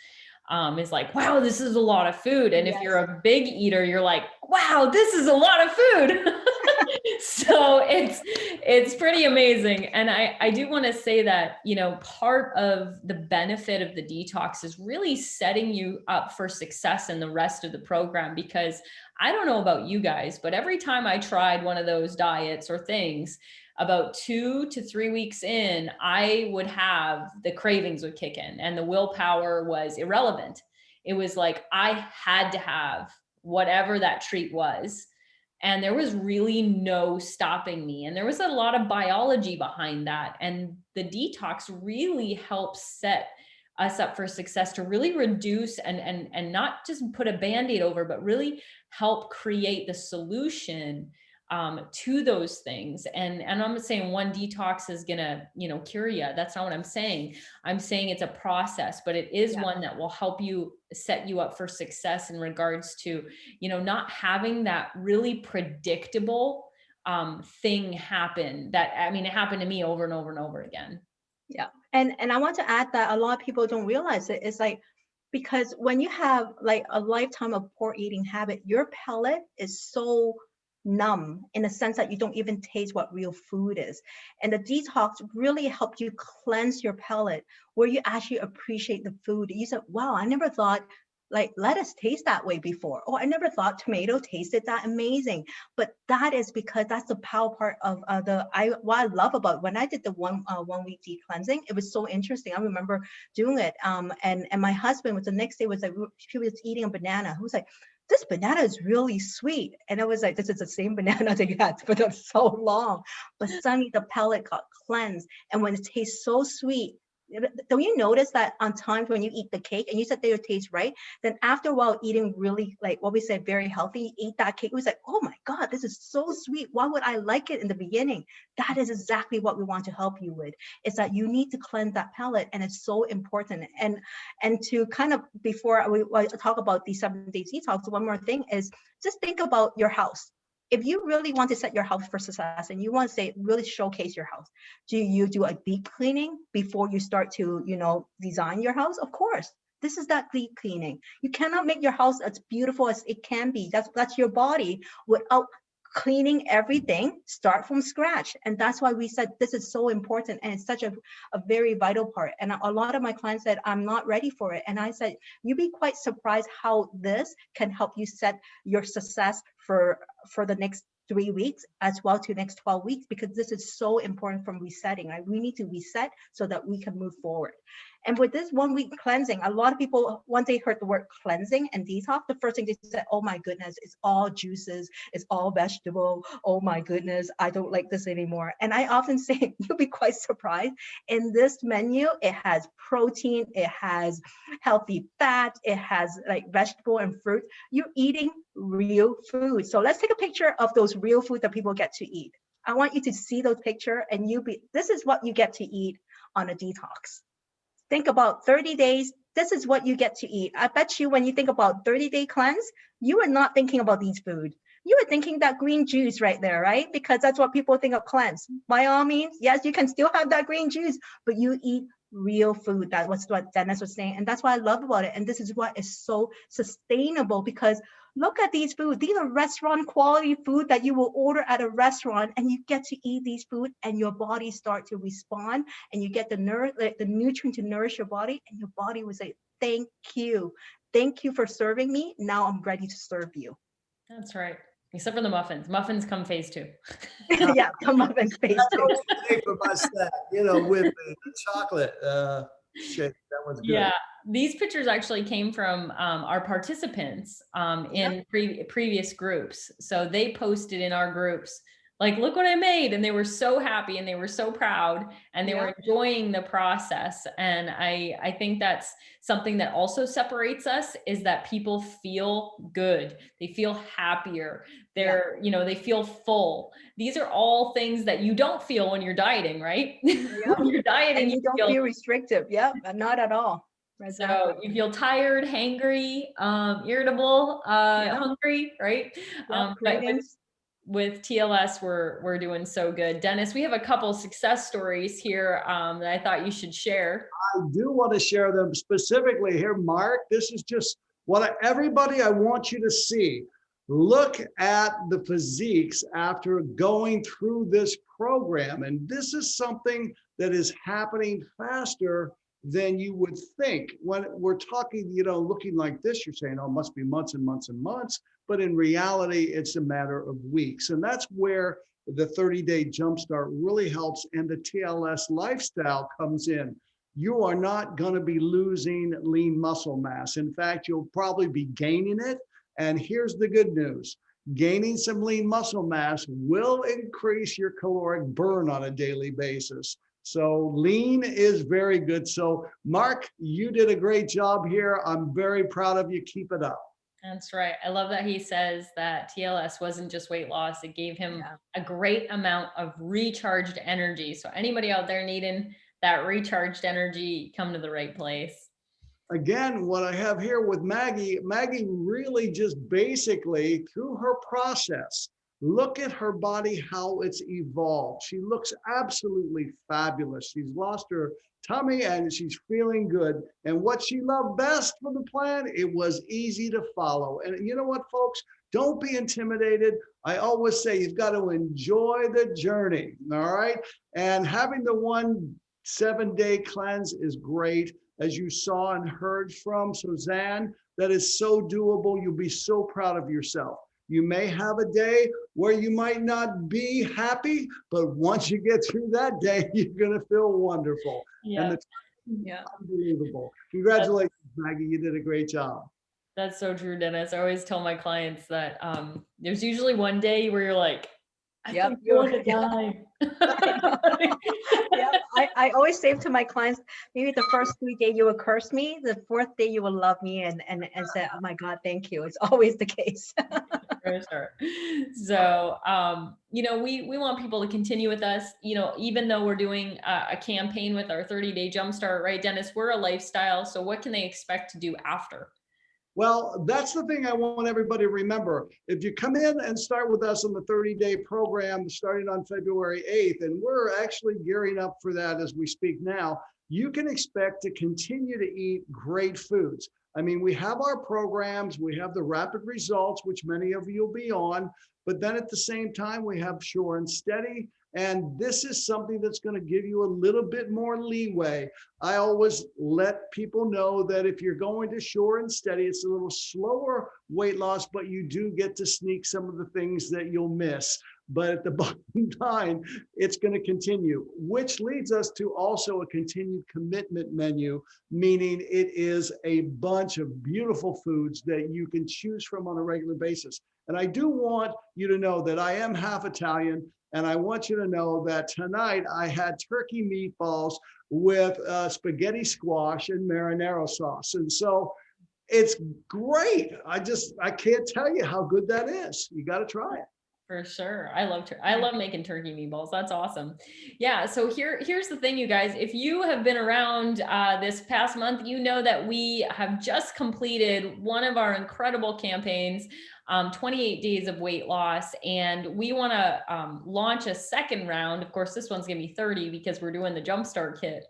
is like, wow, this is a lot of food. And if you're
Yes.
a big eater, you're like, wow, this is a lot of food. So it's pretty amazing. And I do want to say that, part of the benefit of the detox is really setting you up for success in the rest of the program, because I don't know about you guys, but every time I tried one of those diets or things, about 2 to 3 weeks in, I would have the cravings would kick in and the willpower was irrelevant. it was like I had to have whatever that treat was. And there was really no stopping me. And there was a lot of biology behind that. And the detox really helps set us up for success to really reduce and not just put a band-aid over, but really help create the solution to those things. And I'm not saying one detox is gonna, cure you. That's not what I'm saying. I'm saying it's a process, but it is
Yeah.
one that will help you set you up for success in regards to, not having that really predictable thing happen. That, I mean, it happened to me over and over and over again.
Yeah. And I want to add that a lot of people don't realize it. It's like, because when you have like a lifetime of poor eating habit, your palate is so numb in the sense that you don't even taste what real food is. And the detox really helped you cleanse your palate where you actually appreciate the food. You said, wow, I never thought like lettuce tastes that way before. Oh, I never thought tomato tasted that amazing. But that is because that's the power part of what I love about when I did the 1 week deep cleansing. It was so interesting. I remember doing it. And my husband was the next day was like, he was eating a banana. He was like, this banana is really sweet. And I was like, this is the same banana that you had for so long. But suddenly the palate got cleansed. And when it tastes so sweet, don't you notice that on times when you eat the cake and you said they would taste right, then after a while eating really like what we said, very healthy, eat that cake, it was like, oh my God, this is so sweet. Why would I like it in the beginning? That is exactly what we want to help you with, is that you need to cleanse that palate. And it's so important. And to kind of, before we talk about these 7 days detox, one more thing is just think about your house. If you really want to set your house for success and you want to say really showcase your house, do you do a deep cleaning before you start to, design your house? Of course. This is that deep cleaning. You cannot make your house as beautiful as it can be. That's your body without cleaning everything, start from scratch. And that's why we said this is so important. And it's such a very vital part. And a lot of my clients said, I'm not ready for it. And I said, you'd be quite surprised how this can help you set your success for the next 3 weeks as well to the next 12 weeks, because this is so important from resetting. Right? We need to reset so that we can move forward. And with this 1 week cleansing, a lot of people, once they heard the word cleansing and detox, the first thing they said, oh my goodness, it's all juices, it's all vegetable. Oh my goodness, I don't like this anymore. And I often say, you'll be quite surprised. In this menu, it has protein, it has healthy fat, it has like vegetable and fruit. You're eating real food. So let's take a picture of those real food that people get to eat. I want you to see those pictures, and this is what you get to eat on a detox. Think about 30 days. This is what you get to eat. I bet you when you think about 30-day cleanse, you are not thinking about these food. You are thinking that green juice right there, right? Because that's what people think of cleanse. By all means, yes, you can still have that green juice, but you eat real food. That was what Dennis was saying. And that's what I love about it. And this is what is so sustainable, because look at these foods. These are restaurant quality food that you will order at a restaurant, and you get to eat these food and your body start to respond, and you get the nutrient to nourish your body, and your body will say, thank you. Thank you for serving me. Now I'm ready to serve you.
That's right. Except for the muffins. Muffins come phase 2.
Yeah, come up and phase 2.
That was the for my set, with the chocolate shake. That was good.
Yeah, these pictures actually came from our participants in previous groups. So they posted in our groups, like, look what I made. And they were so happy and they were so proud and they were enjoying the process. And I think that's something that also separates us, is that people feel good. They feel happier. They feel full. These are all things that you don't feel when you're dieting, right? When you're dieting,
and you don't feel restrictive. Yeah, not at all. Exactly.
So you feel tired, hangry, irritable, hungry, right? But with TLS, we're doing so good. Dennis, we have a couple success stories here that I thought you should share.
I do want to share them specifically here, Mark. This is just everybody, I want you to see. Look at the physiques after going through this program. And this is something that is happening faster than you would think. When we're talking, looking like this, you're saying, oh, it must be months and months and months. But in reality, it's a matter of weeks. And that's where the 30-day jumpstart really helps. And the TLS lifestyle comes in. you are not going to be losing lean muscle mass. In fact, you'll probably be gaining it. And here's the good news. Gaining some lean muscle mass will increase your caloric burn on a daily basis. So lean is very good. So Mark, you did a great job here. I'm very proud of you. Keep it up.
That's right. I love that he says that TLS wasn't just weight loss. It gave him
Yeah.
a great amount of recharged energy. So anybody out there needing that recharged energy, come to the right place.
Again, what I have here with Maggie, Maggie really just basically through her process, look at her body, how it's evolved. She looks absolutely fabulous. She's lost her tummy and she's feeling good. And what she loved best for the plan, it was easy to follow. And you know what, folks? Don't be intimidated. I always say you've got to enjoy the journey. All right. And having the 7-day cleanse is great. As you saw and heard from Suzanne, that is so doable. You'll be so proud of yourself. You may have a day where you might not be happy, but once you get through that day, you're going to feel wonderful.
Yeah.
And it's unbelievable. Congratulations, Maggie. You did a great job.
That's so true, Dennis. I always tell my clients that there's usually one day where you're like, I think you're going to die.
Yeah, I always say to my clients, maybe the first 3 days you will curse me, the fourth day you will love me and say, oh my God, thank you. It's always the case.
For sure. So, we want people to continue with us, even though we're doing a campaign with our 30-day jumpstart, right, Dennis? We're a lifestyle. So what can they expect to do after?
Well, that's the thing I want everybody to remember. If you come in and start with us on the 30-day program starting on February 8th, and we're actually gearing up for that as we speak now, you can expect to continue to eat great foods. I mean, we have our programs, we have the rapid results, which many of you will be on, but then at the same time, we have Sure and Steady. And this is something that's going to give you a little bit more leeway. I always let people know that if you're going to Sure and Steady, it's a little slower weight loss, but you do get to sneak some of the things that you'll miss. But at the bottom line, it's going to continue, which leads us to also a continued commitment menu, meaning it is a bunch of beautiful foods that you can choose from on a regular basis. And I do want you to know that I am half Italian. And I want you to know that tonight I had turkey meatballs with spaghetti squash and marinara sauce. And so it's great. I can't tell you how good that is. You got to try it.
For sure. I love making turkey meatballs. That's awesome. Yeah. So here's the thing, you guys. If you have been around this past month, you know that we have just completed one of our incredible campaigns, 28 days of weight loss. And we want to launch a second round. Of course, this one's going to be 30 because we're doing the Jumpstart Kit.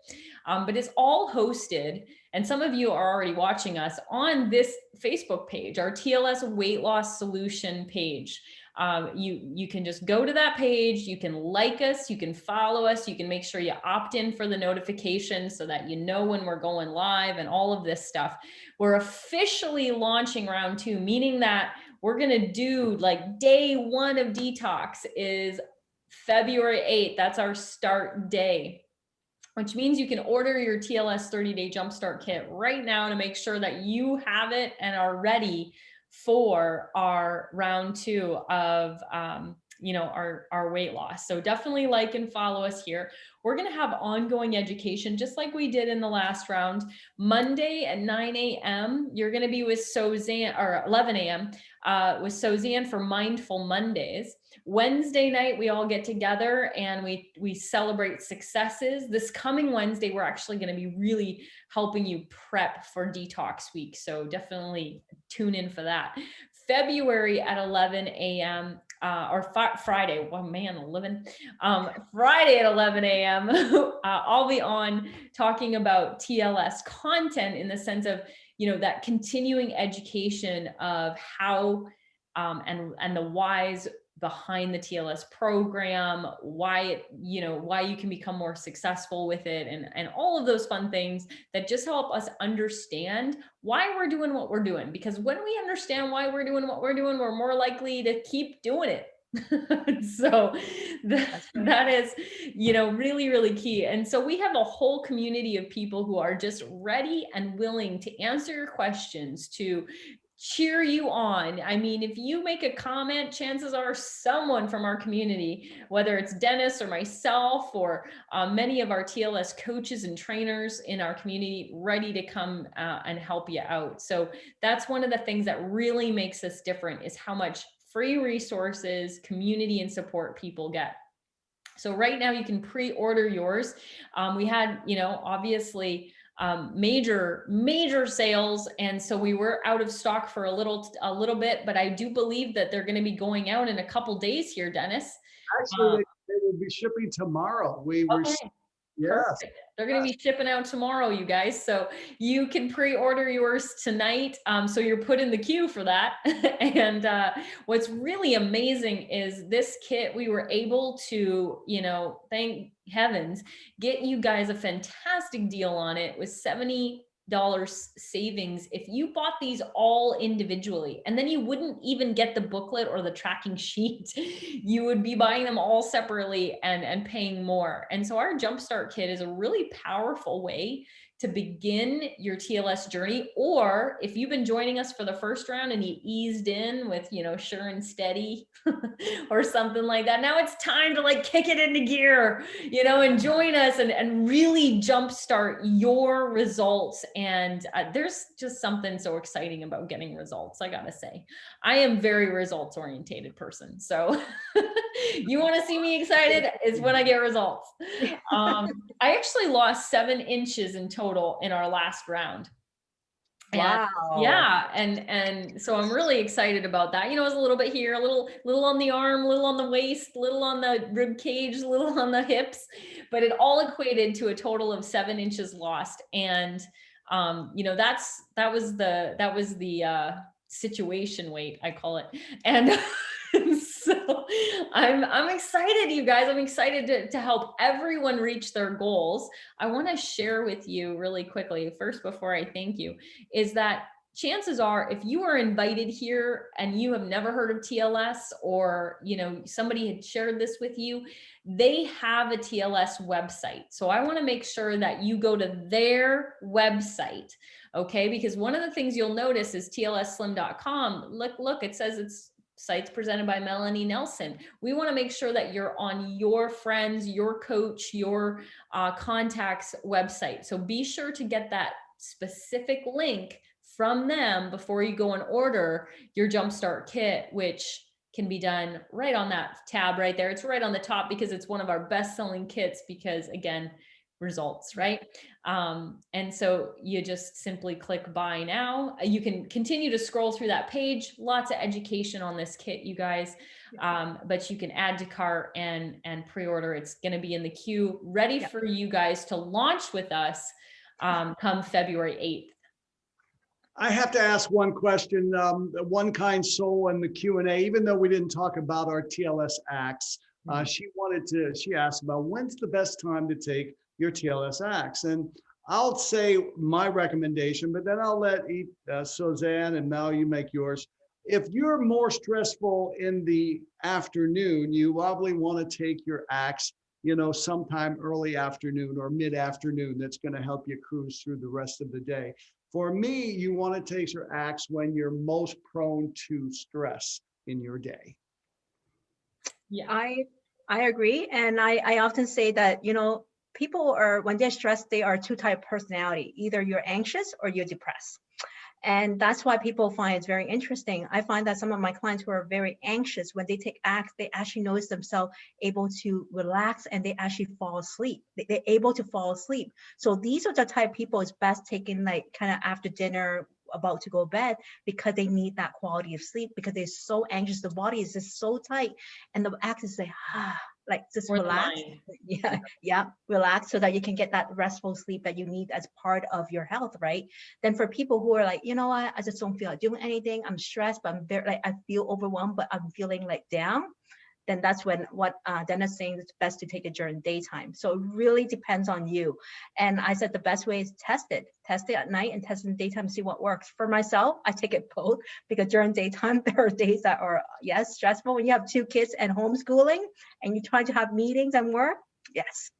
But it's all hosted. And some of you are already watching us on this Facebook page, our TLS Weight Loss Solution page. You can just go to that page, you can like us, you can follow us, you can make sure you opt in for the notifications so that you know when we're going live and all of this stuff. We're officially launching round 2, meaning that we're going to do like day 1 of detox is February 8th. That's our start day, which means you can order your TLS 30-day Jumpstart Kit right now to make sure that you have it and are ready for our round 2 of our weight loss. So definitely like and follow us here. We're going to have ongoing education just like we did in the last round. Monday at 9 a.m. you're going to be with Suzanne, or 11 a.m. With Suzanne for Mindful Mondays. Wednesday night we all get together and we celebrate successes. This coming Wednesday we're actually going to be really helping you prep for detox week. So definitely tune in for that. February at 11 a.m. Friday. Oh man, 11. Friday at 11 a.m. I'll be on talking about TLS content in the sense of, that continuing education of how and the whys behind the TLS program, why you can become more successful with it, and all of those fun things that just help us understand why we're doing what we're doing. Because when we understand why we're doing what we're doing, we're more likely to keep doing it. So
That's right.
that is, really, really key. And so we have a whole community of people who are just ready and willing to answer your questions, to cheer you on. I mean, if you make a comment, chances are someone from our community, whether it's Dennis or myself or many of our TLS coaches and trainers in our community, ready to come and help you out. So that's one of the things that really makes us different, is how much free resources, community, and support people get. So right now you can pre-order yours. We had, obviously major sales, and so we were out of stock for a little bit, but I do believe that they're going to be going out in a couple days here, Dennis.
Actually, they will be shipping tomorrow. We were,
Okay.
yes.
Perfect. They're going to be shipping out tomorrow, you guys. So you can pre-order yours tonight. So you're put in the queue for that. And what's really amazing is this kit, we were able to, thank heavens, get you guys a fantastic deal on it with $70 savings if you bought these all individually. And then you wouldn't even get the booklet or the tracking sheet. You would be buying them all separately and paying more. And so our Jumpstart Kit is a really powerful way to begin your TLS journey. Or if you've been joining us for the first round and you eased in with, sure and steady or something like that, now it's time to like kick it into gear, and join us and really jumpstart your results. And there's just something so exciting about getting results. I gotta say, I am very results oriented person. So you want to see me excited is when I get results. I actually lost 7 inches in total in our last round. And
Wow.
yeah, and so I'm really excited about that. It was a little bit here, a little on the arm, a little on the waist, a little on the rib cage, a little on the hips, but it all equated to a total of 7 inches lost. And that was the situation weight, I call it. And so I'm excited, you guys. I'm excited to help everyone reach their goals. I want to share with you really quickly, first, before I thank you, is that chances are, if you are invited here and you have never heard of TLS, or somebody had shared this with you, they have a TLS website. So I want to make sure that you go to their website, okay? Because one of the things you'll notice is tlsslim.com. Look, it says it's sites presented by Melanie Nelson. We want to make sure that you're on your friends, your coach, your contacts website. So be sure to get that specific link from them before you go and order your Jumpstart Kit, which can be done right on that tab right there. It's right on the top because it's one of our best-selling kits, because again, results, right? And so you just simply click buy now. You can continue to scroll through that page. Lots of education on this kit, you guys. But you can add to cart and pre-order. It's going to be in the queue, ready for you guys to launch with us come February 8th.
I have to ask one question. One kind soul in the Q&A, even though we didn't talk about our TLS acts, she asked about when's the best time to take your TLS acts. And I'll say my recommendation, but then I'll let Suzanne and Mel, you make yours. If you're more stressful in the afternoon, you probably want to take your acts, sometime early afternoon or mid-afternoon. That's going to help you cruise through the rest of the day. For me, you want to take your acts when you're most prone to stress in your day.
Yeah, I agree. And I often say that, people are, when they're stressed, they are two type of personality. Either you're anxious or you're depressed. And that's why people find it's very interesting. I find that some of my clients who are very anxious, when they take acts, they actually notice themselves able to relax and they actually fall asleep. They're able to fall asleep. So these are the type of people it's best taken like kind of after dinner, about to go to bed, because they need that quality of sleep, because they're so anxious. The body is just so tight. And the act is like just relax. Yeah, relax so that you can get that restful sleep that you need as part of your health, right? Then for people who are like, you know what, I just don't feel like doing anything. I'm stressed, but I'm very I feel overwhelmed, but I'm feeling like down. then that's when what Dennis is saying, it's best to take it during daytime. So it really depends on you. And I said the best way is test it at night and test it in daytime, see what works. For myself, I take it both, because during daytime, there are days that are, yes, stressful. When you have 2 kids and homeschooling and you're trying to have meetings and work, yes,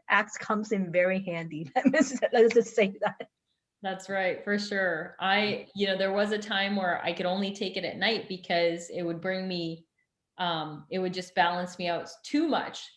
Axe comes in very handy. Let's just say that.
That's right, for sure. There was a time where I could only take it at night because it would bring me, it would just balance me out too much.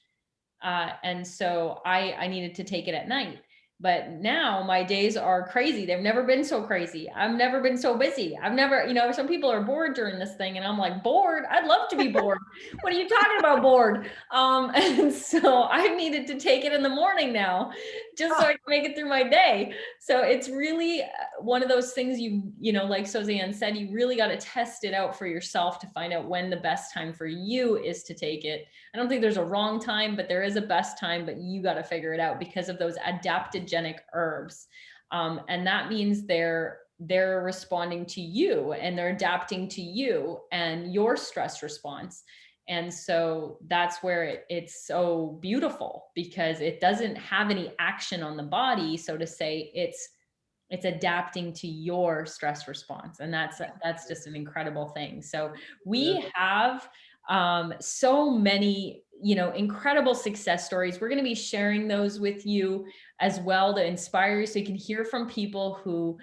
And so I needed to take it at night. But now my days are crazy. They've never been so crazy. I've never been so busy. I've never, some people are bored during this thing, and I'm like, bored? I'd love to be bored. What are you talking about, bored? And so I've needed to take it in the morning now, just so I can make it through my day. So it's really one of those things like Suzanne said, you really got to test it out for yourself to find out when the best time for you is to take it. I don't think there's a wrong time, but there is a best time, but you got to figure it out because of those adaptogenic herbs. And that means they're responding to you and they're adapting to you and your stress response. And so that's where it's so beautiful, because it doesn't have any action on the body. So to say, it's adapting to your stress response. And that's just an incredible thing. So we have so many, incredible success stories. We're going to be sharing those with you as well to inspire you, so you can hear from people who,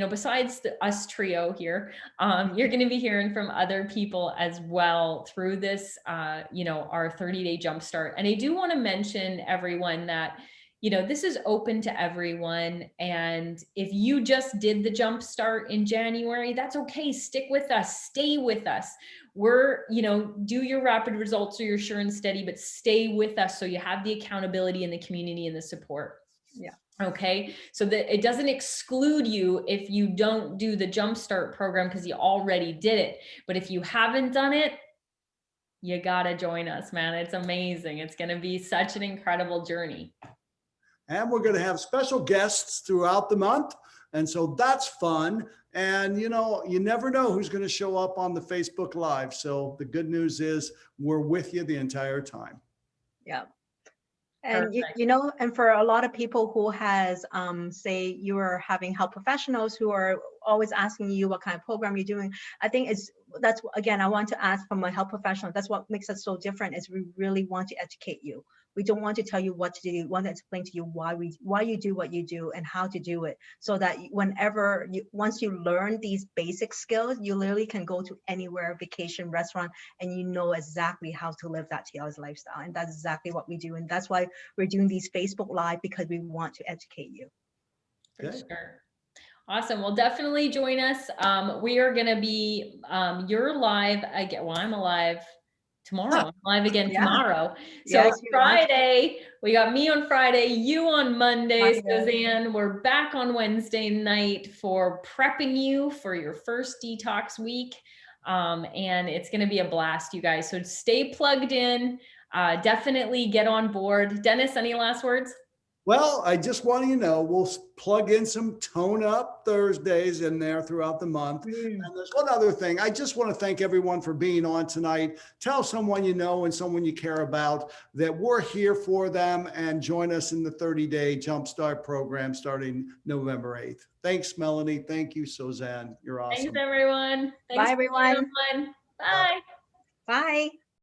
besides us trio here, you're going to be hearing from other people as well through this, our 30-day jumpstart. And I do want to mention, everyone, that this is open to everyone. And if you just did the jumpstart in January, that's okay. Stick with us, stay with us. Do your rapid results or your sure and steady, but stay with us so you have the accountability and the community and the support.
Yeah.
Okay. So that it doesn't exclude you if you don't do the jumpstart program because you already did it. But if you haven't done it, you got to join us, man. It's amazing. It's going to be such an incredible journey.
And we're going to have special guests throughout the month. And so that's fun. And, you never know who's going to show up on the Facebook Live. So the good news is we're with you the entire time.
Yeah. And, and for a lot of people who has, say you are having health professionals who are always asking you what kind of program you're doing, I think that's, again, I want to ask from a health professional, that's what makes us so different, is we really want to educate you. We don't want to tell you what to do. We want to explain to you why you do what you do and how to do it, so that once you learn these basic skills, you literally can go to anywhere, vacation, restaurant, and you know exactly how to live that TLS lifestyle. And that's exactly what we do. And that's why we're doing these Facebook Live, because we want to educate you.
For sure. Awesome. Well, definitely join us. We are going to be, you're live again. Well, I'm alive tomorrow. I'm live again tomorrow. So yes, Friday, we got me on Friday, you on Monday, Suzanne. We're back on Wednesday night for prepping you for your first detox week. And it's going to be a blast, you guys. So stay plugged in. Definitely get on board. Dennis, any last words?
Well, I just want you to know, we'll plug in some Tone Up Thursdays in there throughout the month. And there's one other thing. I just want to thank everyone for being on tonight. Tell someone you know and someone you care about that we're here for them, and join us in the 30-day Jumpstart program starting November 8th. Thanks, Melanie. Thank you, Suzanne. You're awesome.
Thanks, everyone. Thanks,
bye, everyone.
Bye.
Bye.